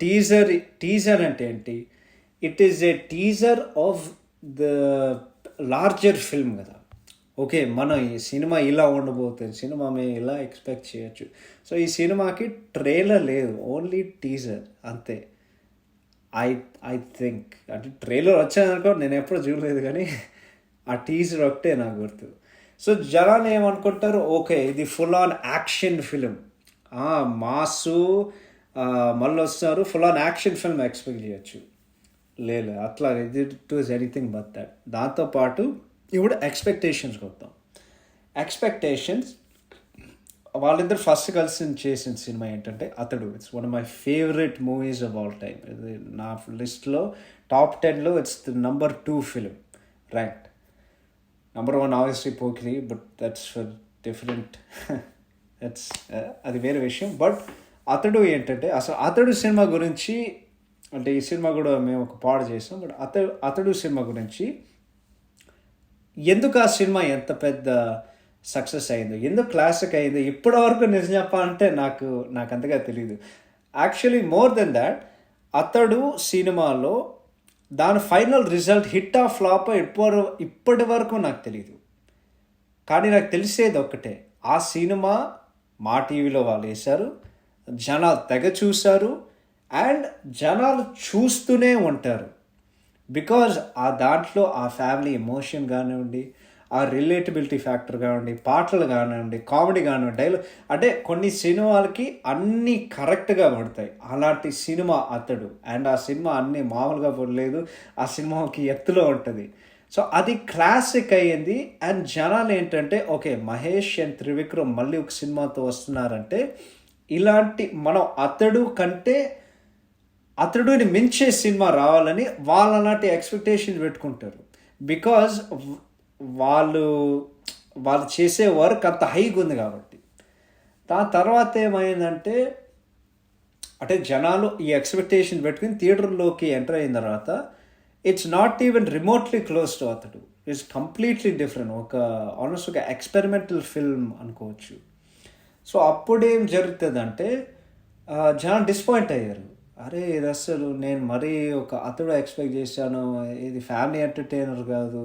టీజర్ అంటే ఏంటి, it is a teaser of the larger film కదా. ఓకే, మనం ఈ సినిమా ఇలా ఉండబోతుంది, సినిమా మేము ఇలా ఎక్స్పెక్ట్ చేయొచ్చు. సో ఈ సినిమాకి ట్రైలర్ లేదు, ఓన్లీ టీజర్ అంతే. ఐ థింక్ అంటే ట్రైలర్ వచ్చాదనుకో, నేను ఎప్పుడు చూడలేదు కానీ ఆ టీజర్ ఒకటే నాకు గుర్తు. సో జనాలు ఏమనుకుంటారు, ఓకే ఇది full on action film, mass మళ్ళీ వస్తున్నారు, full on action film expect చేయొచ్చు. లేదు అట్లా, it was anything but that. దాంతోపాటు ఇప్పుడు ఎక్స్పెక్టేషన్స్కి వద్దాం. ఎక్స్పెక్టేషన్స్ వాళ్ళిద్దరు ఫస్ట్ కలిసి చేసిన సినిమా ఏంటంటే Athadu. It's one of my favourite movies of all time. ఇది నా లిస్ట్లో టాప్ 10లో it's the number 2 film ranked. Number 1 obviously Pokiri, but that's far different, that's అది వేరే విషయం. బట్ అతడు ఏంటంటే అసలు అతడు సినిమా గురించి, అంటే ఈ సినిమా కూడా మేము ఒక పాడు చేసాం, బట్ అతడు సినిమా గురించి ఎందుకు ఆ సినిమా ఎంత పెద్ద సక్సెస్ అయిందో, ఎందుకు క్లాసిక్ అయిందో ఇప్పటివరకు నిజం చెప్పాలంటే నాకు అంతగా తెలియదు. యాక్చువల్లీ మోర్ దెన్ దాట్, అతడు సినిమాలో దాని ఫైనల్ రిజల్ట్ హిట్ ఆ ఫ్లాప్ ఇప్పటి వరకు నాకు తెలియదు. కానీ నాకు తెలిసేది ఒక్కటే, ఆ సినిమా మా టీవీలో వాళ్ళు వేశారు, జనాలు తెగ చూశారు, అండ్ జనాలు చూస్తూనే ఉంటారు. బికాజ్ ఆ దాంట్లో ఆ ఫ్యామిలీ ఎమోషన్ కానివ్వండి, ఆ రిలేటబిలిటీ ఫ్యాక్టర్ కానివ్వండి, పాటలు కానివ్వండి, కామెడీ కానివ్వండి, డైలాగ్, అంటే కొన్ని సినిమాలకి అన్నీ కరెక్ట్గా పడతాయి. అలాంటి సినిమా అతడు. అండ్ ఆ సినిమా అన్నీ మామూలుగా పడలేదు, ఆ సినిమాకి ఎత్తులో ఉంటుంది. సో అది క్లాసిక్ అయ్యింది. అండ్ జనాలు ఏంటంటే ఓకే మహేష్ అండ్ త్రివిక్రమ్ మళ్ళీ ఒక సినిమాతో వస్తున్నారంటే, ఇలాంటి మనం అతడుని మించే సినిమా రావాలని వాళ్ళు అలాంటి ఎక్స్పెక్టేషన్ పెట్టుకుంటారు. బికాజ్ వాళ్ళు చేసే వర్క్ అంత హైగా ఉంది కాబట్టి. దాని తర్వాత ఏమైందంటే, అంటే జనాలు ఈ ఎక్స్పెక్టేషన్ పెట్టుకుని థియేటర్లోకి ఎంటర్ అయిన తర్వాత it's not even remotely close to అతడు. ఇట్స్ కంప్లీట్లీ డిఫరెంట్, ఆల్మోస్ట్ ఒక ఎక్స్పెరిమెంటల్ ఫిల్మ్ అనుకోవచ్చు. సో అప్పుడేం జరుగుతుందంటే జనాలు డిసప్పాయింట్ అయ్యారు. అరే ఇది అసలు నేను మరీ ఒక అతడు ఎక్స్పెక్ట్ చేశాను, ఇది ఫ్యామిలీ ఎంటర్టైనర్ కాదు,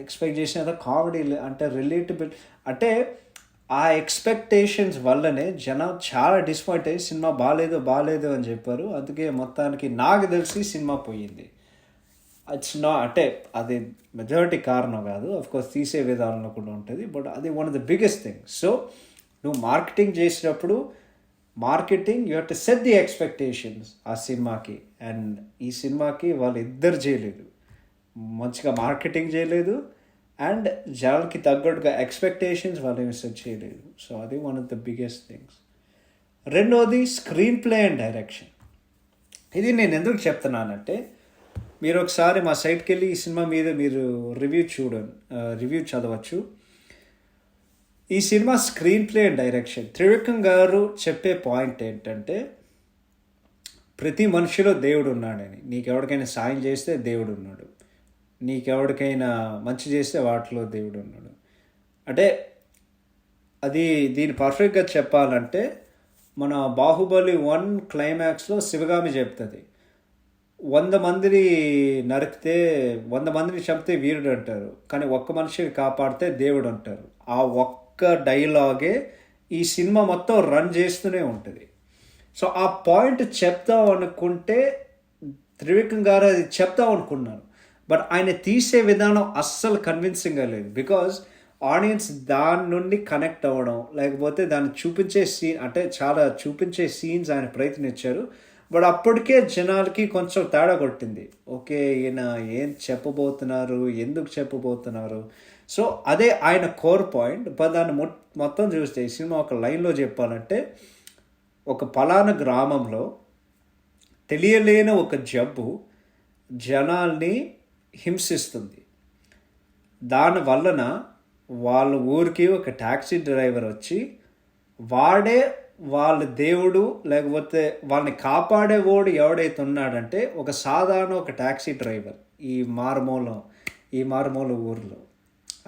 ఎక్స్పెక్ట్ చేసిన కామెడీ అంటే రిలేటబుల్, అంటే ఆ ఎక్స్పెక్టేషన్స్ వల్లనే జనం చాలా డిసప్పాయింట్ అయ్యి సినిమా బాగాలేదు అని చెప్పారు. అందుకే మొత్తానికి నాకు తెలిసి సినిమా పోయింది. ఇట్స్ అంటే అది మెజారిటీ కారణం కాదు, అఫ్కోర్స్ తీసే విధానంలో కూడా ఉంటుంది, బట్ అది one of the biggest thing. So నువ్వు మార్కెటింగ్ చేసినప్పుడు you have to set the expectations ఆ సినిమాకి. అండ్ ఈ సినిమాకి వాళ్ళు ఇద్దరు చేయలేదు, మంచిగా మార్కెటింగ్ చేయలేదు, అండ్ జనాలకి తగ్గట్టుగా ఎక్స్పెక్టేషన్స్ వాళ్ళు ఏమి సెట్ చేయలేదు. సో అది one of the biggest things. రెండోది స్క్రీన్ ప్లే అండ్ డైరెక్షన్. ఇది నేను ఎందుకు చెప్తున్నానంటే, మీరు ఒకసారి మా సైట్కి వెళ్ళి ఈ సినిమా మీద మీరు రివ్యూ చదవచ్చు. ఈ cinema screen play and direction, Trivikram గారు చెప్పే పాయింట్ ఏంటంటే, ప్రతి మనిషిలో దేవుడు ఉన్నాడని. నీకెవరికైనా సాయం చేస్తే దేవుడు ఉన్నాడు, నీకెవరికైనా మంచి చేస్తే వాటిలో దేవుడు ఉన్నాడు. అంటే దీన్ని పర్ఫెక్ట్గా చెప్పాలంటే, మన బాహుబలి 1 క్లైమాక్స్లో శివగామి చెప్తుంది, 100 మందిని నరికితే 100 మందిని చంపితే వీరుడు అంటారు, కానీ ఒక్క మనిషిని కాపాడితే దేవుడు అంటారు. ఆ ఒక్క డైలాగే ఈ సినిమా మొత్తం రన్ చేస్తూనే ఉంటుంది. సో ఆ పాయింట్ చెప్తాం అనుకుంటే త్రివిక్రమ్ గారు అది చెప్తాం అనుకున్నాను, బట్ ఆయన తీసే విధానం అస్సలు కన్విన్సింగ్గా లేదు. బికాజ్ ఆడియన్స్ దాని నుండి కనెక్ట్ అవ్వడం, లేకపోతే దాన్ని చూపించే సీన్స్ ఆయన ప్రయత్నించారు, బట్ అప్పటికే జనాలకి కొంచెం తేడా కొట్టింది. ఓకే ఈయన ఏం చెప్పబోతున్నారు, ఎందుకు చెప్పబోతున్నారు. సో అదే ఆయన కోర్ పాయింట్. బట్ దాన్ని మొత్తం చూస్తే ఈ సినిమా ఒక లైన్లో చెప్పాలంటే, ఒక పలానా గ్రామంలో తెలియలేని ఒక జబ్బు జనాల్ని హింసిస్తుంది. దాని వలన వాళ్ళ ఊరికి ఒక ట్యాక్సీ డ్రైవర్ వచ్చి వాడే వాళ్ళ దేవుడు, లేకపోతే వాళ్ళని కాపాడేవాడు ఎవడైతే ఉన్నాడంటే ఒక సాధారణ ఒక ట్యాక్సీ డ్రైవర్ ఈ మారుమూల ఊర్లో.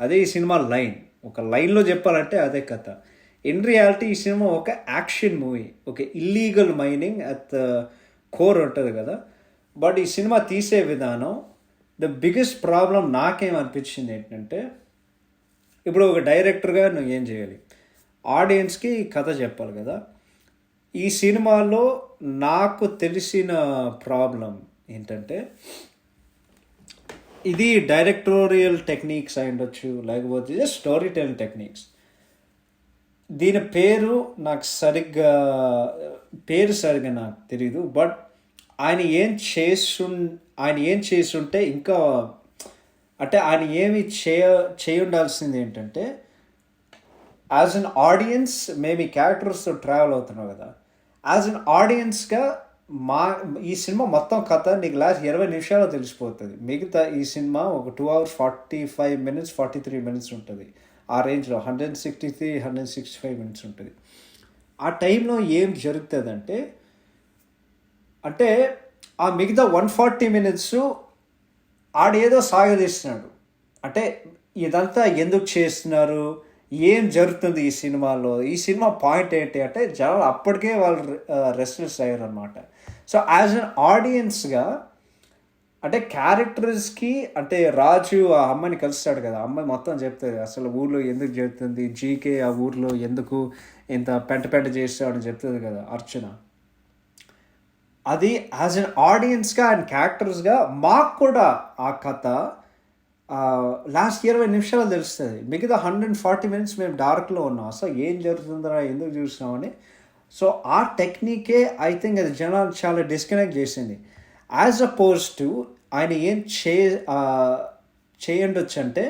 అదే ఈ సినిమా లైన్. ఒక లైన్లో చెప్పాలంటే అదే కథ. ఇన్ రియాలిటీ ఈ సినిమా ఒక యాక్షన్ మూవీ, ఒక ఇల్లీగల్ మైనింగ్ అట్ కోర్ ఉంటుంది కదా. బట్ ఈ సినిమా తీసే విధానం, ద బిగ్గెస్ట్ ప్రాబ్లం నాకేమనిపించింది ఏంటంటే, ఇప్పుడు ఒక డైరెక్టర్గా నువ్వు ఏం చేయాలి, ఆడియన్స్కి కథ చెప్పాలి కదా. ఈ సినిమాలో నాకు తెలిసిన ప్రాబ్లం ఏంటంటే, ఇది డైరెక్టోరియల్ టెక్నిక్స్ అయి ఉండొచ్చు, లేకపోతే స్టోరీ టెల్లింగ్ టెక్నిక్స్. దీని నాకు సరిగ్గా నాకు తెలీదు. బట్ ఆయన ఏం చేస్తుంటే ఇంకా అంటే ఆయన ఏమి చేయుండాల్సింది ఏంటంటే, యాజ్ అన్ ఆడియన్స్ మేము ఈ క్యారెక్టర్స్తో ట్రావెల్ అవుతున్నాం కదా. యాజ్ అన్ ఆడియన్స్గా ఈ సినిమా మొత్తం కథ నీకు లాస్ట్ 20 నిమిషాలు తెలిసిపోతుంది. మిగతా ఈ సినిమా ఒక 2 hours 45 minutes 43 minutes ఉంటుంది. ఆ రేంజ్లో 165 minutes ఉంటుంది. ఆ టైంలో ఏం జరుగుతుంది అంటే ఆ మిగతా 140 minutes ఆడేదో సాగదీస్తున్నాడు. అంటే ఇదంతా ఎందుకు చేస్తున్నారు, ఏం జరుగుతుంది ఈ సినిమాలో, ఈ సినిమా పాయింట్ ఏంటి అంటే జనాలు అప్పటికే వాళ్ళు రెస్ట్లెస్ అయ్యారు అనమాట. సో యాజ్ అన్ ఆడియన్స్గా అంటే క్యారెక్టర్స్కి, అంటే రాజు ఆ అమ్మాయిని కలుస్తాడు కదా, అమ్మాయి మొత్తం చెప్తుంది అసలు ఊర్లో ఎందుకు జరుగుతుంది, జీకే ఆ ఊర్లో ఎందుకు ఇంత పెంట చేస్తాడని చెప్తుంది కదా అర్చన. అది యాజ్ అన్ ఆడియన్స్గా అండ్ క్యారెక్టర్స్గా మాకు కూడా ఆ కథ లాస్ట్ 20 నిమిషాలు తెలుస్తుంది. మిగతా 140 minutes మేము డార్క్లో ఉన్నాం, అసలు ఏం జరుగుతుందా ఎందుకు చూస్తున్నామని. సో ఆ టెక్నికే ఐ థింక్ అది జనాలు చాలా డిస్కనెక్ట్ చేసింది. యాజ్ అపోజ్ టు ఆయన ఏం చేయండొచ్చు అంటే,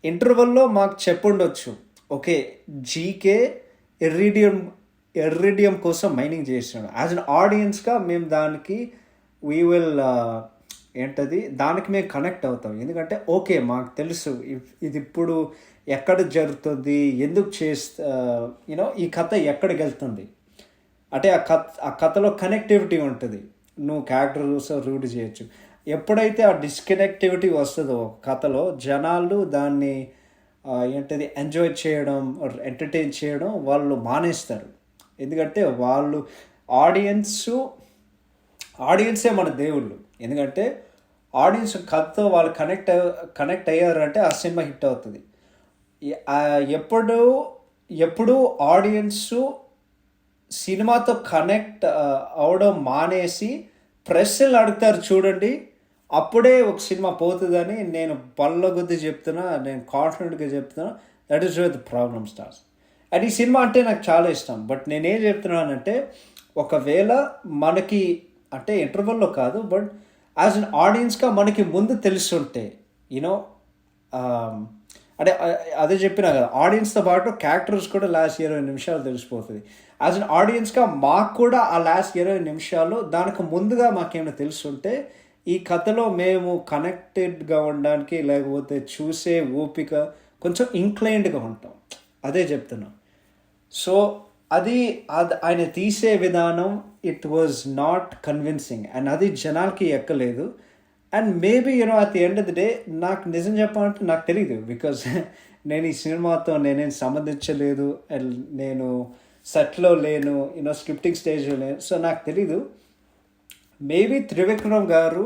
ఇంటర్వెల్లో మాకు చెప్పుండొచ్చు, ఓకే జీకే ఎర్రిడియం కోసం మైనింగ్ చేస్తున్నాడు. యాజ్ అన్ ఆడియన్స్గా మేము దానికి వీ విల్ దానికి మేము కనెక్ట్ అవుతాం. ఎందుకంటే ఓకే మాకు తెలుసు ఇది ఇప్పుడు ఎక్కడ జరుగుతుంది, ఎందుకు ఈ కథ ఎక్కడికి వెళ్తుంది అంటే ఆ కథలో కనెక్టివిటీ ఉంటుంది. నువ్వు క్యారెక్టర్ చూసో రూట్ చేయొచ్చు. ఎప్పుడైతే ఆ డిస్కనెక్టివిటీ వస్తుందో కథలో, జనాలు దాన్ని ఎంజాయ్ చేయడం, ఎంటర్టైన్ చేయడం వాళ్ళు మానేస్తారు. ఎందుకంటే వాళ్ళు ఆడియన్సే మన దేవుళ్ళు. ఎందుకంటే ఆడియన్స్ కథతో వాళ్ళు కనెక్ట్ అయ్యారంటే ఆ సినిమా హిట్ అవుతుంది. ఎప్పుడు ఆడియన్స్ సినిమాతో కనెక్ట్ అవడం మానేసి ప్రశ్నలు అడుగుతారు చూడండి, అప్పుడే ఒక సినిమా పోతుందని నేను పళ్ళ గుద్ది చెప్తున్నా, నేను కాన్ఫిడెంట్గా చెప్తున్నా. That is where the problem starts. And ఈ సినిమా అంటే నాకు చాలా ఇష్టం. బట్ నేనేం చెప్తున్నానంటే, ఒకవేళ మనకి అంటే ఇంటర్వెల్లో కాదు, బట్ యాజ్ అన్ ఆడియన్స్గా మనకి ముందు తెలుసుంటే అంటే అదే చెప్పినా కదా, ఆడియన్స్తో పాటు క్యారెక్టర్స్ కూడా లాస్ట్ 20 నిమిషాలు తెలిసిపోతుంది. యాజ్ అన్ ఆడియన్స్గా మాకు కూడా ఆ లాస్ట్ 20 నిమిషాలు దానికి ముందుగా మాకేమైనా తెలుసుంటే ఈ కథలో మేము కనెక్టెడ్గా ఉండడానికి, లేకపోతే చూసే ఓపిక కొంచెం ఇంక్లైన్డ్గా ఉంటాం. అదే చెప్తున్నాం. సో అది ఆయన తీసే విధానం it was not convincing, and అది జనాలకి ఎక్కలేదు. And maybe at the end of the day నాకు నిజం చెప్పాలంటే నాకు తెలియదు, బికాజ్ నేను ఈ సినిమాతో నేనేం సంబంధించలేదు, అండ్ నేను సెట్లో లేను, స్క్రిప్టింగ్ స్టేజ్లో లేను. సో నాకు తెలీదు. మేబీ త్రివిక్రమ్ గారు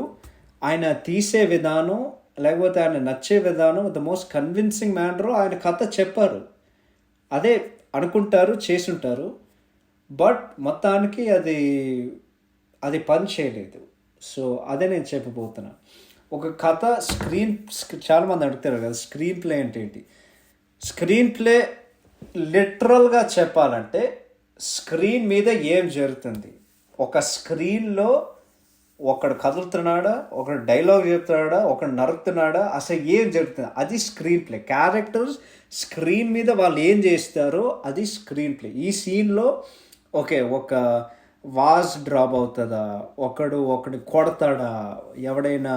ఆయన తీసే విధానం, లేకపోతే ఆయన నచ్చే విధానం, ద మోస్ట్ కన్విన్సింగ్ మ్యానర్ ఆయన కథ చెప్పారు. అదే అనుకుంటారు, చేసుంటారు. బట్ మొత్తానికి అది పని చేయలేదు. సో అదే నేను చెప్పబోతున్నా. ఒక కథ చాలామంది అడుగుతారు కదా, స్క్రీన్ ప్లే అంటే ఏంటి. స్క్రీన్ ప్లే లిటరల్గా చెప్పాలంటే స్క్రీన్ మీద ఏం జరుగుతుంది, ఒక స్క్రీన్లో ఒకడు కదులుతున్నాడా, ఒకడు డైలాగ్ చెప్తున్నాడా, ఒకడు నరుకుతున్నాడా, అసలు ఏం జరుగుతుంది, అది స్క్రీన్ ప్లే. క్యారెక్టర్స్ స్క్రీన్ మీద వాళ్ళు ఏం చేస్తారో అది స్క్రీన్ ప్లే. ఈ సీన్లో ఓకే ఒక వాజ్ డ్రాప్ అవుతుందా, ఒకడు కొడతాడా, ఎవడైనా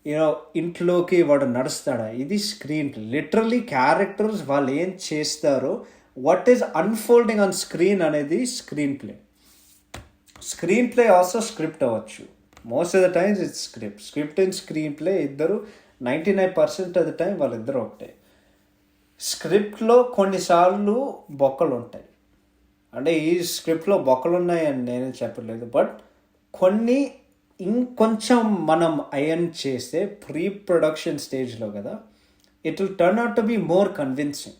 యూనో ఇంట్లోకి వాడు నడుస్తాడా, ఇది స్క్రీన్ ప్లే. లిటరలీ క్యారెక్టర్స్ వాళ్ళు ఏం చేస్తారో, what is unfolding on screen అనేది screenplay. Screenplay also script అవ్వచ్చు. Most of the times it's script and screenplay ఇద్దరు 99% ఆఫ్ ద టైం వాళ్ళిద్దరు ఒకటే. స్క్రిప్ట్లో కొన్నిసార్లు బొక్కలు ఉంటాయి, అంటే ఈ స్క్రిప్ట్లో బొక్కలు ఉన్నాయని నేను చెప్పలేదు, బట్ కొన్ని ఇంకొంచెం మనం అయన్ చేస్తే ప్రీ ప్రొడక్షన్ స్టేజ్లో కదా, it will turn out to be more convincing.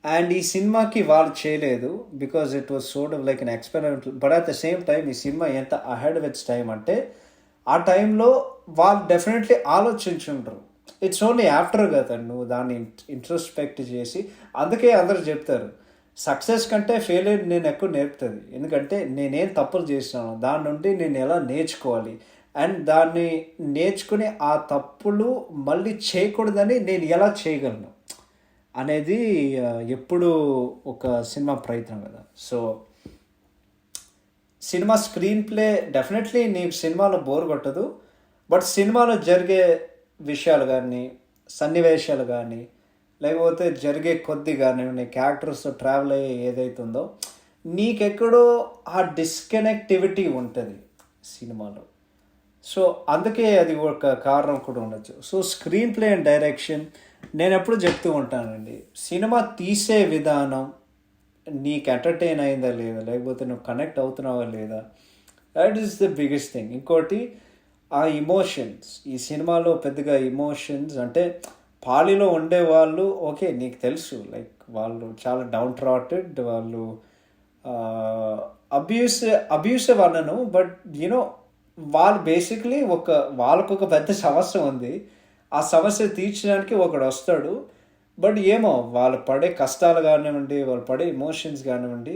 And ఈ సినిమాకి వాళ్ళు చేయలేదు because it was sort of like an experimental. But at the same time ఈ సినిమా ఎంత అహెడ్ విత్ టైం అంటే, ఆ టైంలో వాళ్ళు డెఫినెట్లీ ఆలోచించుంటారు. ఇట్స్ ఓన్లీ ఆఫ్టర్ కదా నువ్వు దాన్ని ఇంట్రోస్పెక్ట్ చేసి. అందుకే అందరు చెప్తారు సక్సెస్ కంటే ఫెయిల్యూర్ నేను ఎక్కువ నేర్పుతుంది. ఎందుకంటే నేనేం తప్పులు చేస్తాను, దాని నుండి నేను ఎలా నేర్చుకోవాలి, అండ్ దాన్ని నేర్చుకుని ఆ తప్పులు మళ్ళీ చేయకూడదని నేను ఎలా చేయగలను అనేది ఎప్పుడు ఒక సినిమా ప్రయత్నం కదా. So cinema screen play definitely నీకు సినిమాలో బోర్ కొట్టదు, బట్ సినిమాలో జరిగే విషయాలు కానీ, సన్నివేశాలు కానీ, లేకపోతే జరిగే కొద్ది కానీ, నీ క్యారెక్టర్స్తో ట్రావెల్ అయ్యే ఏదైతుందో నీకెక్కడో ఆ డిస్కనెక్టివిటీ ఉంటుంది సినిమాలో. సో అందుకే అది ఒక కారణం కూడా ఉండొచ్చు. So screen play and direction నేను ఎప్పుడు చెప్తూ ఉంటానండి, సినిమా తీసే విధానం నీకు ఎంటర్టైన్ అయిందా లేదా, లేకపోతే నువ్వు కనెక్ట్ అవుతున్నావా లేదా, that is the biggest thing. ఇంకోటి ఆ ఇమోషన్స్. ఈ సినిమాలో పెద్దగా ఇమోషన్స్ అంటే పాలిలో ఉండేవాళ్ళు ఓకే నీకు తెలుసు, లైక్ వాళ్ళు చాలా డౌన్ ట్రాటెడ్, వాళ్ళు అబ్యూసివ్ అన్నను, బట్ యూనో వాళ్ళు బేసిక్లీ వాళ్ళకొక పెద్ద సమస్య ఉంది, ఆ సమస్య తీర్చడానికి ఒకడు వస్తాడు. బట్ ఏమో వాళ్ళు పడే కష్టాలు కానివ్వండి, వాళ్ళు పడే ఎమోషన్స్ కానివ్వండి,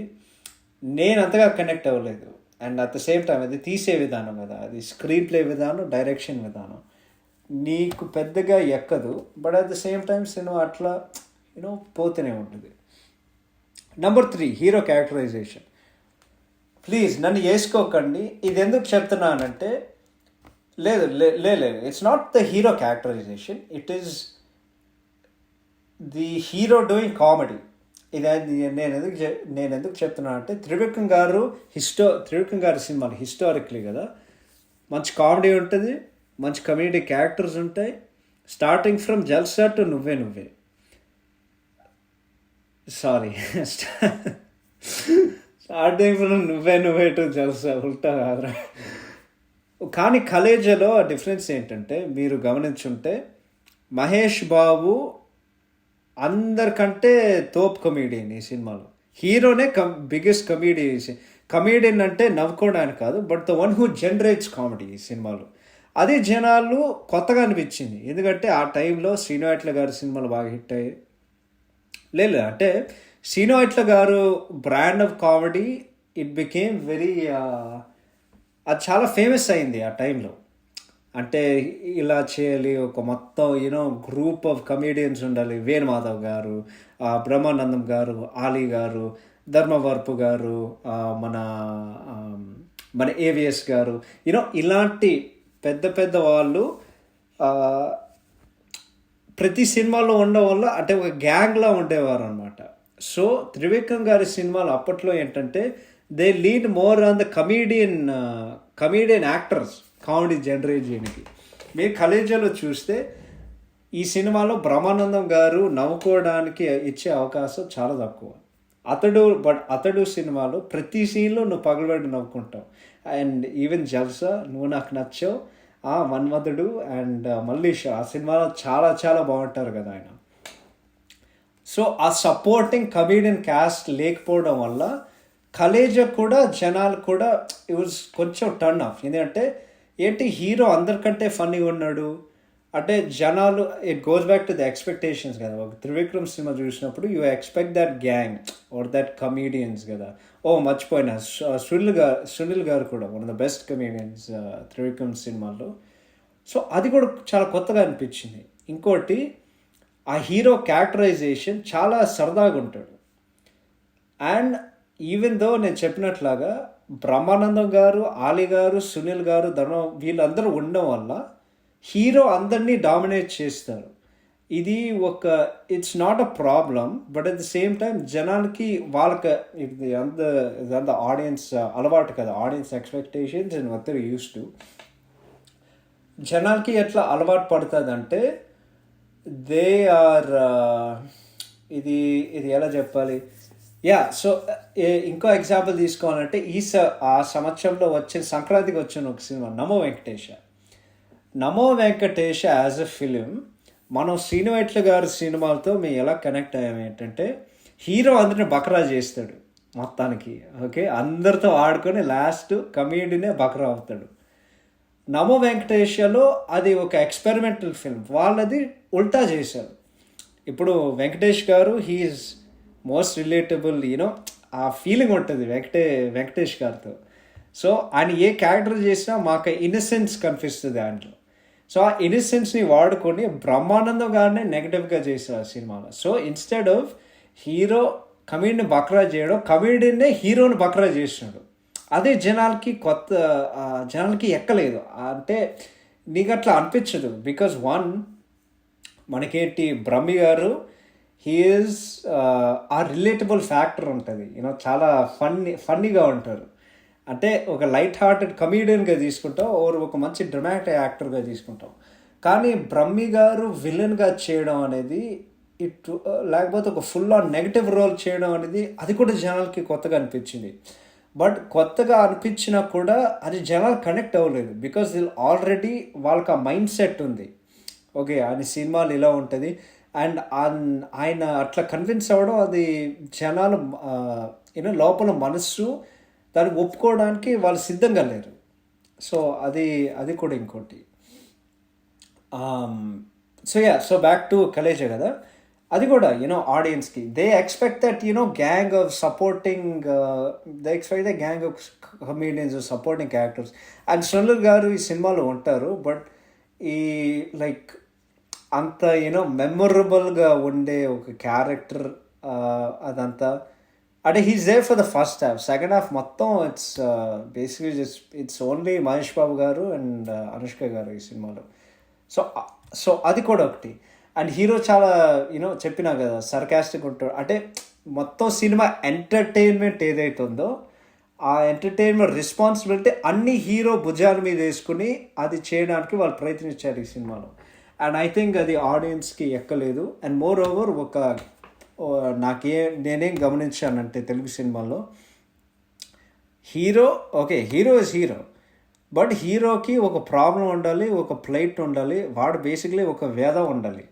నేను అంతగా కనెక్ట్ అవ్వలేదు. And at the same time అది తీసే విధానం కదా, అది స్క్రీన్ ప్లే విధానం, డైరెక్షన్ విధానం నీకు పెద్దగా ఎక్కదు. But at the same time cinema అట్లా యూనో పోతూనే ఉంటుంది. Number 3, hero characterisation. ప్లీజ్ నన్ను వేసుకోకండి, ఇది ఎందుకు చెప్తున్నానంటే, లేదు లేదు, it's not the hero characterization, it is the hero doing comedy. ఇది నేను ఎందుకు చెప్తున్నాను అంటే, త్రివిక్రమ్ గారి సినిమాలు హిస్టారిక్లీ కదా మంచి కామెడీ ఉంటుంది, మంచి కమ్యూనిటీ క్యారెక్టర్స్ ఉంటాయి. స్టార్టింగ్ ఫ్రమ్ జల్సా టు నువ్వే సారీ స్టార్టింగ్ ఫ్రమ్ నువ్వే టు జల్సా, ఉల్టా కాదురా. కానీ కలేజాలో ఆ డిఫరెన్స్ ఏంటంటే, మీరు గమనించుంటే మహేష్ బాబు అందరికంటే తోప్ కమీడియన్ ఈ సినిమాలో. హీరోనే బిగ్గెస్ట్ కమీడియన్ అంటే నవ్వుకోవడానికి కాదు, but the one who generates comedy ఈ సినిమాలో. అది జనాలు కొత్తగా అనిపించింది, ఎందుకంటే ఆ టైంలో శ్రీను గారి సినిమాలు బాగా హిట్ అయ్యాయి. లేదు అంటే శ్రీను గారు brand of comedy it became very, అది చాలా ఫేమస్ అయింది ఆ టైంలో. అంటే ఇలా చేయాలి, ఒక మొత్తం యూనో గ్రూప్ ఆఫ్ కమీడియన్స్ ఉండాలి. వేణుమాధవ్ గారు, బ్రహ్మానందం గారు, ఆలీ గారు, ధర్మవరపు గారు, మన ఏవిఎస్ గారు, యూనో ఇలాంటి పెద్ద వాళ్ళు ప్రతి సినిమాలో ఉండడం వల్ల అంటే ఒక గ్యాంగ్లా ఉండేవారు అనమాట. సో త్రివిక్రమ్ గారి సినిమాలు అప్పట్లో ఏంటంటే they lead more on the comedian actors comedy generate చేయడానికి. మీరు కలేజాలో చూస్తే ఈ సినిమాలో బ్రహ్మానందం గారు నవ్వుకోవడానికి ఇచ్చే అవకాశం చాలా తక్కువ. అతడు సినిమాలో ప్రతి సీన్లో నువ్వు పగలబడి నవ్వుకుంటావు. అండ్ ఈవెన్ జల్సా, నువ్వు నాకు నచ్చావు, మన్మధుడు అండ్ మల్లీష్ ఆ సినిమాలో చాలా చాలా బాగుంటారు కదా ఆయన. సో ఆ సపోర్టింగ్ కమీడియన్ క్యాస్ట్ లేకపోవడం వల్ల కలేజా కూడా జనాలు కూడా ఇట్ వాజ్ కొంచెం టర్న్ ఆఫ్. ఎందుకంటే ఏంటి హీరో అందరికంటే ఫన్నీగా ఉన్నాడు అంటే జనాలు, it goes back to the expectations కదా. ఒక త్రివిక్రమ్ సినిమా చూసినప్పుడు you expect that gang or that comedians కదా. మర్చిపోయినా సునీల్ గారు కూడా one of the best comedians Trivikram సినిమాలో. సో అది కూడా చాలా కొత్తగా అనిపించింది. ఇంకోటి ఆ హీరో క్యారెక్టరైజేషన్ చాలా సరదాగా ఉంటాడు. అండ్ ఈవెన్ దో నేను చెప్పినట్లాగా బ్రహ్మానందం గారు, ఆలీ గారు, సునీల్ గారు, వీళ్ళందరూ ఉండడం వల్ల హీరో అందరినీ డామినేట్ చేస్తారు. ఇది ఒక it's not a problem, but at the same time జనాలకి వాళ్ళకి ఇదంతా ఆడియన్స్ అలవాటు కదా, audience expectations and what they're used to. జనాలకి ఎట్లా అలవాటు పడుతుంది అంటే దే ఆర్ ఇది ఇది ఎలా చెప్పాలి, సో ఇంకో ఎగ్జాంపుల్ తీసుకోవాలంటే ఆ సంవత్సరంలో వచ్చిన సంక్రాంతికి వచ్చిన ఒక cinema Namo Venkatesha as a film. మనం శ్రీనివైట్ల గారి సినిమాలతో మేము ఎలా కనెక్ట్ అయ్యాము ఏంటంటే, హీరో అందరిని బకరా చేస్తాడు మొత్తానికి, ఓకే, అందరితో ఆడుకొని లాస్ట్ కమేడీనే బకరా అవుతాడు. నమో వెంకటేశ్లో అది ఒక ఎక్స్పెరిమెంటల్ ఫిల్మ్, వాళ్ళది ఉల్టా చేశారు. ఇప్పుడు వెంకటేష్ గారు హీఈస్ మోస్ట్ రిలేటబుల్, ఆ ఫీలింగ్ ఉంటుంది వెంకటేష్ గారితో. సో ఆయన ఏ క్యారెక్టర్ చేసినా మాకు ఇన్నసెన్స్ కనిపిస్తుంది దాంట్లో. సో ఆ ఇన్నసెన్స్ని వాడుకొని బ్రహ్మానందం గారిని నెగిటివ్గా చేశారు ఆ సినిమాలో. So instead of hero కమేడీని Bakra చేయడం, కమేడీనే హీరోని బక్రా చేసినాడు. అదే జనాలకి ఎక్కలేదు. అంటే నీకు అట్లా అనిపించదు, బికాజ్ మనకేంటి బ్రహ్మి గారు హీఈస్ ఆ రిలేటబుల్ ఫ్యాక్టర్ ఉంటుంది, చాలా ఫన్నీగా ఉంటారు. అంటే ఒక లైట్ హార్టెడ్ కమీడియన్గా తీసుకుంటాం, ఒక మంచి డ్రమాటిక్ యాక్టర్గా తీసుకుంటాం. కానీ బ్రహ్మి గారు విలన్గా చేయడం అనేది లేకపోతే ఒక ఫుల్ ఆన్ నెగిటివ్ రోల్ చేయడం అనేది అది కూడా జనాలకి కొత్తగా అనిపించింది. బట్ కొత్తగా అనిపించినా కూడా అది జనాలు కనెక్ట్ అవ్వలేదు, బికాజ్ ఆల్రెడీ వాళ్ళకి ఆ మైండ్ సెట్ ఉంది, ఓకే ఆయన సినిమాలు ఇలా ఉంటుంది. అండ్ ఆయన అట్లా కన్విన్స్ అవ్వడం, అది జనాలు లోపల మనస్సు దాన్ని ఒప్పుకోవడానికి వాళ్ళు సిద్ధంగా లేరు. సో అది కూడా ఇంకోటి. సో బ్యాక్ టు కలేజ కదా, అది కూడా ఆడియన్స్కి they expect that gang of supporting they expect the gang of comedians supporting characters. And Sunil గారు ఈ సినిమాలో ఉంటారు, బట్ ఈ లైక్ అంత మెమొరబుల్గా ఉండే ఒక క్యారెక్టర్ అదంతా అంటే he's there for the first half. Second half మొత్తం it's basically it's only Mahesh Babu garu and Anushka గారు ఈ సినిమాలో. సో అది కూడా ఒకటి. అండ్ హీరో చాలా చెప్పినా కదా సర్కాస్టిక్ ఉంటాడు. అంటే మొత్తం సినిమా ఎంటర్టైన్మెంట్ ఏదైతే ఉందో ఆ ఎంటర్టైన్మెంట్ రెస్పాన్సిబిలిటీ అన్ని హీరో భుజాల మీద వేసుకుని అది చేయడానికి వాళ్ళు ప్రయత్నించారు ఈ సినిమాలో. అండ్ ఐ థింక్ అది ఆడియన్స్కి ఎక్కలేదు. అండ్ మోర్ ఓవర్ నేనేం గమనించానంటే తెలుగు సినిమాల్లో హీరో ఇస్ హీరో, బట్ హీరోకి ఒక ప్రాబ్లం ఉండాలి, ఒక ప్లైట్ ఉండాలి, వాడు బేసిక్లీ ఒక వ్యధ ఉండాలి.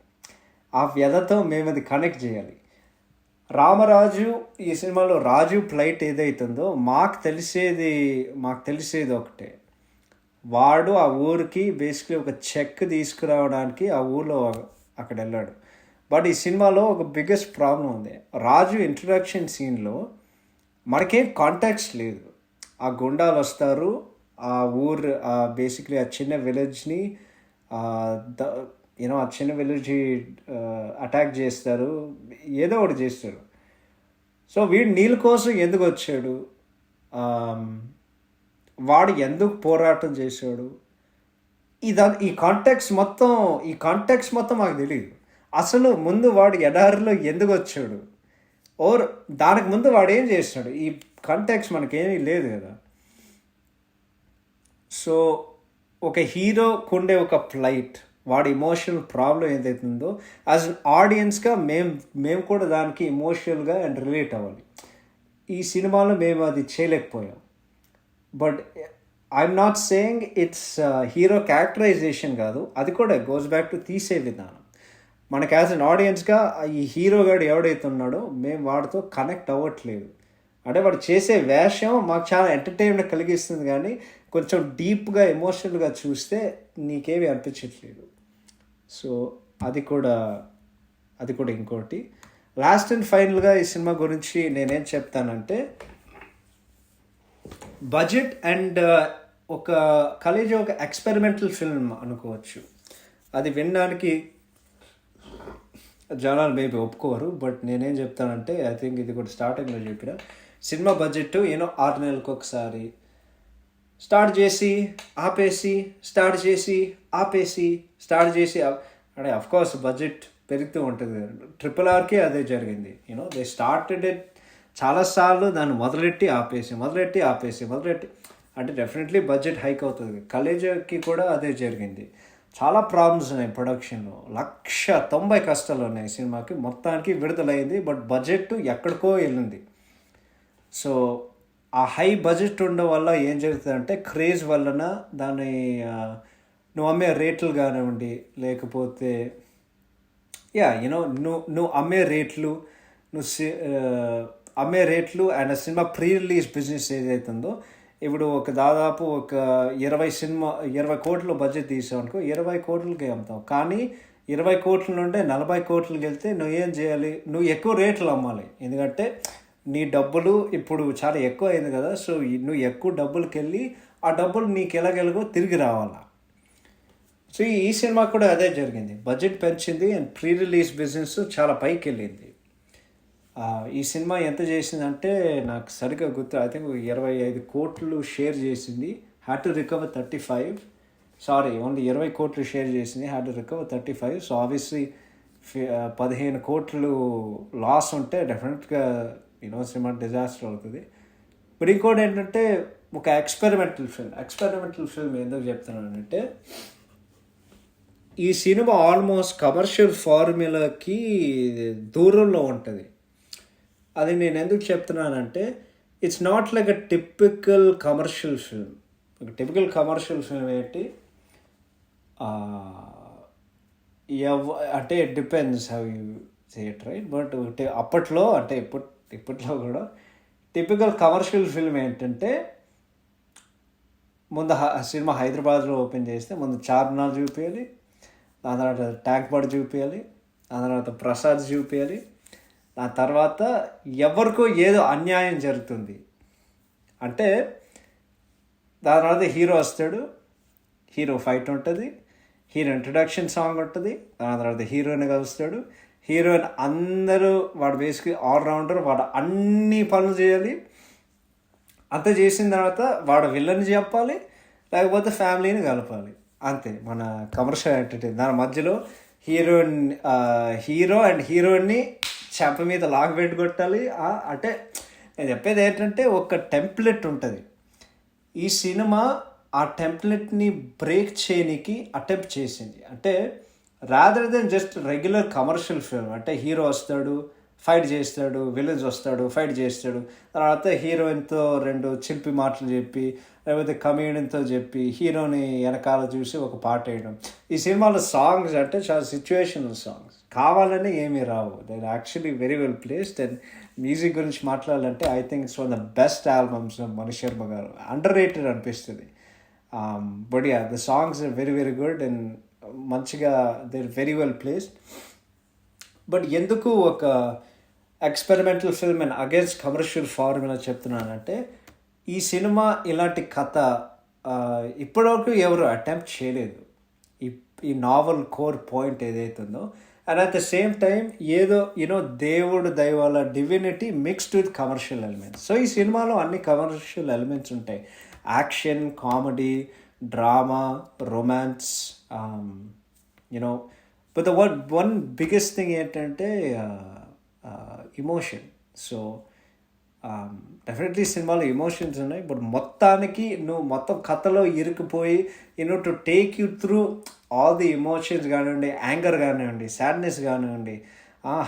ఆ వ్యధతో మేము అది కనెక్ట్ చేయాలి. రామరాజు ఈ సినిమాలో రాజు ప్లైట్ ఏదైతుందో మాకు తెలిసేది ఒకటే, వాడు ఆ ఊరికి బేసిక్లీ ఒక చెక్ తీసుకురావడానికి ఆ ఊళ్ళో అక్కడ వెళ్ళాడు. బట్ ఈ సినిమాలో ఒక బిగ్గెస్ట్ ప్రాబ్లం ఉంది. రాజు ఇంట్రడక్షన్ సీన్లో మనకేం కాంటాక్ట్స్ లేదు. ఆ గుండాలు వస్తారు, ఆ ఊరు బేసిక్లీ ఆ చిన్న విలేజ్ని ఆ చిన్న విలేజ్ అటాక్ చేస్తారు, ఏదో ఒకటి చేస్తారు. సో వీడు నీళ్ళ కోసం ఎందుకు వచ్చాడు, వాడు ఎందుకు పోరాటం చేశాడు, ఈ కాంటాక్ట్స్ మొత్తం మాకు తెలియదు. అసలు ముందు వాడు ఎడారిలో ఎందుకు వచ్చాడు, దానికి ముందు వాడు ఏం చేస్తాడు, ఈ కాంటాక్ట్స్ మనకేమీ లేదు కదా. సో ఒక హీరోకుండే ఒక ఫ్లైట్, వాడి ఎమోషనల్ ప్రాబ్లం ఏదైతుందో యాజ్ అన్ ఆడియన్స్గా మేము కూడా దానికి ఎమోషనల్గా అండ్ రిలేట్ అవ్వాలి. ఈ సినిమాలో మేము అది చేయలేకపోయాం. But I'm not saying it's hero characterization కాదు, అది కూడా గోస్ బ్యాక్ టు తీసే విధానం. మనకు యాజ్ అన్ ఆడియన్స్గా ఈ హీరో గాడు ఎవడైతే ఉన్నాడో మేము వాడితో కనెక్ట్ అవ్వట్లేదు. అంటే వాడు చేసే వేషం మాకు చాలా ఎంటర్టైన్మెంట్ కలిగిస్తుంది, కానీ కొంచెం డీప్గా ఎమోషనల్గా చూస్తే నీకేమీ అనిపించట్లేదు. సో అది కూడా ఇంకోటి. లాస్ట్ అండ్ ఫైనల్గా ఈ సినిమా గురించి నేనేం చెప్తానంటే, బడ్జెట్ అండ్ ఒక కలేజ్ ఒక ఎక్స్పెరిమెంటల్ ఫిల్మ్ అనుకోవచ్చు. అది వినడానికి జనాలు మేబీ ఒప్పుకోరు, బట్ నేనేం చెప్తానంటే ఐ థింక్ ఇది కూడా స్టార్టింగ్లో చెప్పిన సినిమా బడ్జెట్ 6 నెలలకు ఒకసారి స్టార్ట్ చేసి ఆపేసి స్టార్ట్ చేసి ఆపేసి స్టార్ట్ చేసి అంటే అఫ్కోర్స్ బడ్జెట్ పెరుగుతూ ఉంటుంది. RRRకి అదే జరిగింది. దే స్టార్టెడ్ ఇట్ చాలాసార్లు దాన్ని మొదలెట్టి అంటే డెఫినెట్లీ బడ్జెట్ హైక్ అవుతుంది. కలేజాకి కూడా అదే జరిగింది. చాలా ప్రాబ్లమ్స్ ఉన్నాయి ప్రొడక్షన్లో. 190 కష్టాలు ఉన్నాయి సినిమాకి. మొత్తానికి విడుదలైంది, బట్ బడ్జెట్ ఎక్కడికో వెళ్ళింది. సో ఆ హై బడ్జెట్ ఉండడం వల్ల ఏం జరుగుతుందంటే క్రేజ్ వలన దాని నువ్వు అమ్మే రేట్లు కానివ్వండి, లేకపోతే నువ్వు అమ్మే రేట్లు and cinema pre release business ఏదైతుందో, ఇప్పుడు దాదాపు 20 కోట్లు బడ్జెట్ తీసావు అనుకో, 20 కోట్లకి అమ్ముతావు. కానీ 20 కోట్ల నుండి 40 కోట్లకి వెళ్తే నువ్వేం చేయాలి? నువ్వు ఎక్కువ రేట్లు అమ్మాలి. ఎందుకంటే నీ డబ్బులు ఇప్పుడు చాలా ఎక్కువ అయింది కదా. సో నువ్వు ఎక్కువ డబ్బులకి వెళ్ళి ఆ డబ్బులు నీకు ఎలాగెలాగో తిరిగి రావాలా. సో ఈ సినిమా కూడా అదే జరిగింది. బడ్జెట్ పెంచింది అండ్ ప్రీ రిలీజ్ బిజినెస్ చాలా పైకి వెళ్ళింది. ఈ సినిమా ఎంత చేసిందంటే నాకు సరిగ్గా గుర్తు, ఐ థింక్ 25 కోట్లు షేర్ చేసింది. Had to recover 35. ఓన్లీ 20 కోట్లు షేర్ చేసింది, had to recover 35. So obviously 15 కోట్లు లాస్ ఉంటే డెఫినెట్గా సినిమా డిజాస్టర్ అవుతుంది. బట్ ఇంకోటి ఏంటంటే ఒక ఎక్స్పెరిమెంటల్ ఫిల్మ్ ఎందుకు చెప్తున్నానంటే, ఈ సినిమా ఆల్మోస్ట్ కమర్షియల్ ఫార్ములాకి దూరంలో ఉంటుంది. అది నేను ఎందుకు చెప్తున్నానంటే, it's not like a typical commercial film. ఒక టిపికల్ కమర్షియల్ ఫిల్మ్ ఏంటి అంటే it depends how you say it, right? But అప్పట్లో అంటే ఇప్పట్లో కూడా టిపికల్ కమర్షియల్ ఫిల్మ్ ఏంటంటే, ముందు సినిమా హైదరాబాద్లో ఓపెన్ చేస్తే ముందు చార్మినార్ చూపించాలి, దాని తర్వాత ట్యాంక్ బండ్ చూపించాలి, దాని తర్వాత ప్రసాద్ చూపించాలి, దాని తర్వాత ఎవరికో ఏదో అన్యాయం జరుగుతుంది అంటే దాని తర్వాత హీరో వస్తాడు, హీరో ఫైట్ ఉంటుంది, హీరో ఇంట్రడక్షన్ సాంగ్ ఉంటుంది, దాని తర్వాత హీరోయిన్ కలుస్తాడు, హీరోయిన్ అందరూ వాడు బేసిక్లీ ఆల్రౌండర్, వాడు అన్ని పనులు చేయాలి. అంత చేసిన తర్వాత వాడు విలన్ చెప్పాలి, లేకపోతే ఫ్యామిలీని కలపాలి. అంతే మన కమర్షియల్ ఎంటర్టైన్. దాని మధ్యలో హీరో అండ్ హీరోయిన్ని చెంప మీద లాగ్ పెట్టి కొట్టాలి. అంటే నేను చెప్పేది ఏంటంటే ఒక టెంప్లెట్ ఉంటుంది. ఈ సినిమా ఆ టెంప్లెట్ని బ్రేక్ చేయడానికి అటెంప్ట్ చేసింది. అంటే rather than just regular commercial film అంటే హీరో వస్తాడు, ఫైట్ చేస్తాడు, విలన్స్ వస్తాడు, ఫైట్ చేస్తాడు, తర్వాత హీరోయిన్తో 2 చిలిపి మాటలు చెప్పి, లేకపోతే కమేడియన్తో చెప్పి హీరోని వెనకాల చూసి ఒక పాట వేయడం. ఈ సినిమాలో సాంగ్స్ అంటే చాలా సిచ్యువేషనల్ సాంగ్స్, కావాలని ఏమీ రావు. They are actually very well placed. And music గురించి మాట్లాడాలంటే I think it's one the best albums Mani Sharma garu. Underrated అనిపిస్తుంది. But the songs are very very good and మంచిగా they are very well placed. But ఎందుకు ఒక experimental film and against commercial formula చెప్తున్నానంటే, ఈ సినిమా ఇలాంటి కథ ఇప్పటివరకు ఎవరు అటెంప్ట్ చేయలేదు. ఈ నావల్ కోర్ పాయింట్ ఏదైతుందో, and at the same time ఏదో దేవుడు దైవాల divinity mixed with commercial elements. So ఈ సినిమాలో అన్ని కమర్షియల్ ఎలిమెంట్స్ ఉంటాయి. Action, comedy, drama, romance, but the one biggest thing ఏంటంటే ఇమోషన్. సో డెఫినెట్లీ సినిమాలో ఎమోషన్స్ ఉన్నాయి, బట్ మొత్తానికి నువ్వు మొత్తం కథలో ఇరుక్కుపోయి to take you through all the emotions కానివ్వండి, యాంగర్ కానివ్వండి, సాడ్నెస్ కానివ్వండి,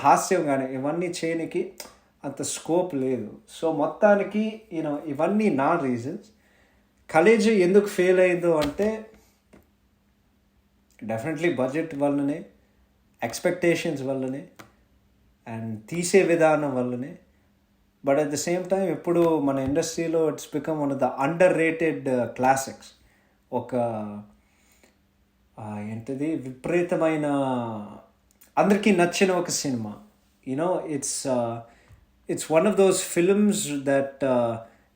హాస్యం కానీ ఇవన్నీ చేయడానికి అంత స్కోప్ లేదు. సో మొత్తానికి ఇవన్నీ నా రీజన్స్. కలేజ్ ఎందుకు ఫెయిల్ అయిందో అంటే డెఫినెట్లీ బడ్జెట్ వల్లనే, ఎక్స్పెక్టేషన్స్ వల్లనే, అండ్ తీసే విధానం వల్లనే. But at the same time ఇప్పుడు మన ఇండస్ట్రీలో it's become one of the under rated classics. ఒక ఏంటిది విపరీతమైన అందరికీ నచ్చిన ఒక cinema. It's one of those films that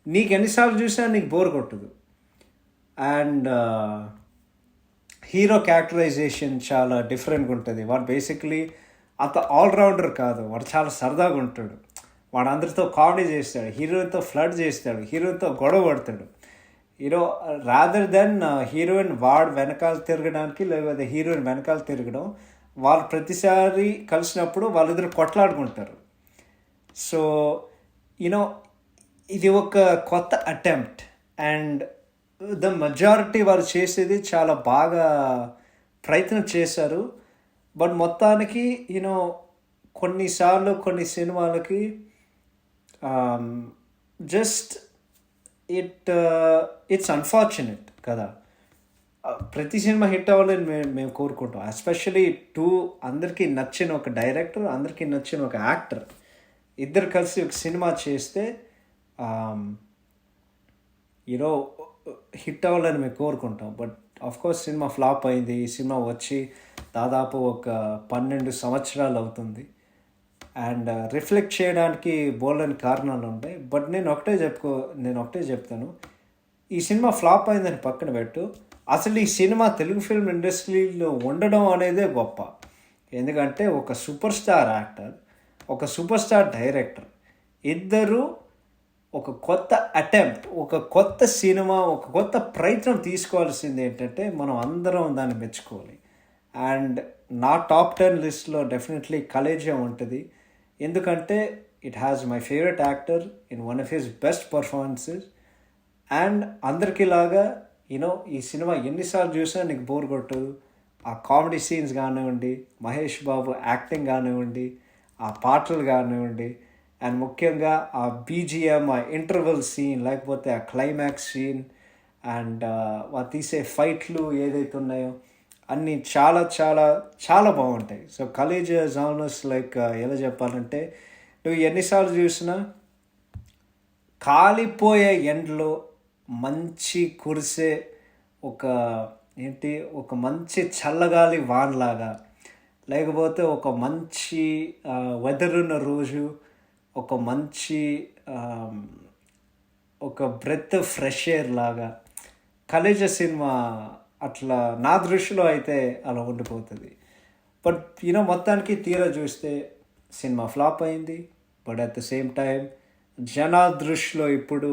నీకు ఎన్నిసార్లు చూసినా నీకు బోర్ కొట్టదు. అండ్ హీరో క్యారెక్టరైజేషన్ చాలా డిఫరెంట్గా ఉంటుంది. వాడు బేసిక్లీ అంత ఆల్రౌండర్ కాదు, వాడు చాలా సరదాగా ఉంటాడు. వాడు అందరితో కామెడీ చేస్తాడు, హీరోయిన్తో ఫ్లడ్ చేస్తాడు, హీరోయిన్తో గొడవ పడతాడు. యూనో రాదర్ దెన్ హీరోయిన్ వాడు వెనకాల తిరగడానికి లేకపోతే హీరోయిన్ వెనకాల తిరగడం, వాళ్ళు ప్రతిసారి కలిసినప్పుడు వాళ్ళిద్దరు కొట్లాడుకుంటారు. సో యూనో ఇది ఒక కొత్త అటెంప్ట్, అండ్ ద మెజారిటీ వాళ్ళు చేసేది చాలా బాగా ప్రయత్నం చేశారు. బట్ మొత్తానికి యూనో కొన్నిసార్లు కొన్ని సినిమాలకి జస్ట్ ఇట్స్ అన్ఫార్చునేట్ కదా. ప్రతి సినిమా హిట్ అవ్వాలని మేము కోరుకుంటాం. ఎస్పెషలీ అందరికీ నచ్చిన ఒక డైరెక్టర్, అందరికీ నచ్చిన ఒక యాక్టర్ ఇద్దరు కలిసి ఒక సినిమా చేస్తే యూనో హిట్ అవ్వాలని మేము కోరుకుంటాం. బట్ ఆఫ్కోర్స్ సినిమా ఫ్లాప్ అయింది. ఈ సినిమా వచ్చి దాదాపు ఒక 12 సంవత్సరాలు అవుతుంది. అండ్ రిఫ్లెక్ట్ చేయడానికి బోల్డని కారణాలు ఉంటాయి. బట్ నేను ఒకటే చెప్తాను, ఈ సినిమా ఫ్లాప్ అయిందని పక్కన పెట్టు, అసలు ఈ సినిమా తెలుగు ఫిల్మ్ ఇండస్ట్రీలో ఉండడం అనేదే గొప్ప. ఎందుకంటే ఒక సూపర్ స్టార్ యాక్టర్, ఒక సూపర్ స్టార్ డైరెక్టర్ ఇద్దరు ఒక కొత్త అటెంప్ట్, ఒక కొత్త సినిమా, ఒక కొత్త ప్రయత్నం తీసుకోవాల్సింది ఏంటంటే మనం అందరం దాన్ని మెచ్చుకోవాలి. అండ్ నా టాప్ 10 లిస్ట్లో డెఫినెట్లీ కలేజా ఉంటుంది. ఎందుకంటే it has my favourite actor in one of his best performances. And అందరికీలాగా యూనో ఈ సినిమా ఎన్నిసార్లు చూసినా నీకు బోర్ కొట్టదు. ఆ కామెడీ సీన్స్ కానివ్వండి, మహేష్ బాబు యాక్టింగ్ కానివ్వండి, ఆ పాటలు కానివ్వండి, అండ్ ముఖ్యంగా ఆ బీజిఎం, ఆ ఇంటర్వెల్ సీన్, లేకపోతే ఆ క్లైమాక్స్ సీన్, అండ్ వాళ్ళు తీసే ఫైట్లు ఏదైతే ఉన్నాయో అన్నీ చాలా చాలా చాలా బాగుంటాయి. సో కలేజ్ జానర్స్ లైక్ ఎలా చెప్పాలంటే, నువ్వు ఎన్నిసార్లు చూసినా కాలిపోయే ఎండ్లో మంచి కురిసే ఒక మంచి చల్లగాలి వాన్లాగా, లేకపోతే ఒక మంచి వెదర్ ఉన్న రోజు ఒక మంచి ఒక బ్రెత్ ఫ్రెష్ ఎయిర్ లాగా కలేజ సినిమా అట్లా నా దృష్టిలో అయితే అలా ఉండిపోతుంది. బట్ యూనో మొత్తానికి తీరా చూస్తే సినిమా ఫ్లాప్ అయింది. But at the same time జనా దృష్టిలో ఇప్పుడు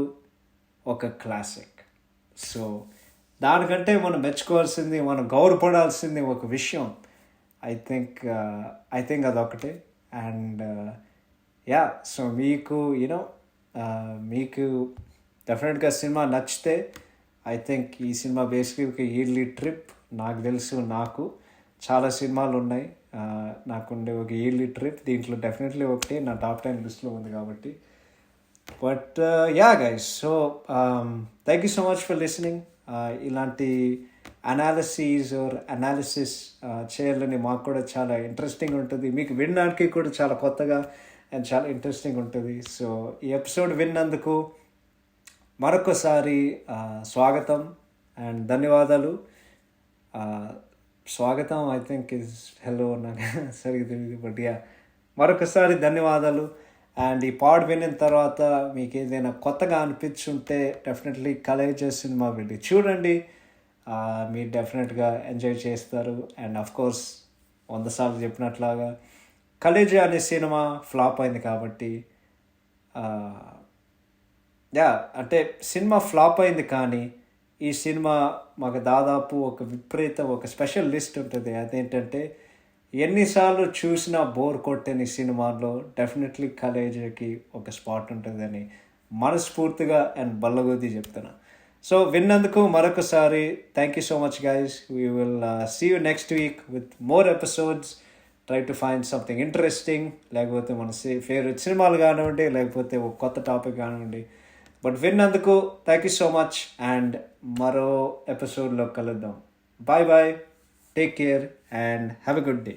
ఒక క్లాసిక్. సో దానికంటే మనం మెచ్చుకోవాల్సింది, మనం గౌరవపడాల్సింది ఒక విషయం ఐ థింక్ అదొకటే. అండ్ సో మీకు డెఫినెట్గా సినిమా నచ్చితే ఐ థింక్ ఈ సినిమా బేసిక్లీ ఒక ఇయర్లీ ట్రిప్. నాకు తెలుసు, నాకు చాలా సినిమాలు ఉన్నాయి, నాకుండే ఒక ఇయర్లీ ట్రిప్. దీంట్లో డెఫినెట్లీ ఒకటి నా టాప్ 10 లిస్ట్లో ఉంది కాబట్టి. But guys, so thank you so much for listening. ఇలాంటి అనాలిసిస్ చేయాలని మాకు కూడా చాలా ఇంట్రెస్టింగ్ ఉంటుంది, మీకు వినడానికి కూడా చాలా కొత్తగా అండ్ చాలా ఇంట్రెస్టింగ్ ఉంటుంది. సో ఈ ఎపిసోడ్ విన్నందుకు మరొకసారి స్వాగతం అండ్ ధన్యవాదాలు. స్వాగతం ఐ థింక్ ఇస్ హెలో, నాకు సరిగ్గా తెలియదు, బట్ మరొకసారి ధన్యవాదాలు. అండ్ ఈ పాడ్ విన్న తర్వాత మీకు ఏదైనా కొత్తగా అనిపించుంటే డెఫినెట్లీ కలేజా సినిమా వెళ్ళి చూడండి, మీరు డెఫినెట్గా ఎంజాయ్ చేస్తారు. అండ్ అఫ్కోర్స్ 100 సార్లు చెప్పినట్లాగా కలేజా అనే సినిమా ఫ్లాప్ అయింది కాబట్టి అంటే సినిమా ఫ్లాప్ అయింది, కానీ ఈ సినిమా మాకు దాదాపు ఒక స్పెషల్ లిస్ట్ ఉంటుంది. అదేంటంటే ఎన్నిసార్లు చూసినా బోర్ కొట్టని సినిమాల్లో డెఫినెట్లీ కలేజాకి ఒక స్పాట్ ఉంటుందని మనస్ఫూర్తిగా అండ్ బల్లగొద్ది చెప్తున్నా. సో విన్నందుకు మరొకసారి thank you so much guys. We will see you next week with more episodes. Try to find something interesting, లేకపోతే మన ఫేవరెట్ సినిమాలు కానివ్వండి, లేకపోతే ఒక కొత్త టాపిక్ కానివ్వండి. బట్ విన్నందుకు thank you so much, and మరో ఎపిసోడ్లో కలుద్దాం. Bye bye, take care and have a good day.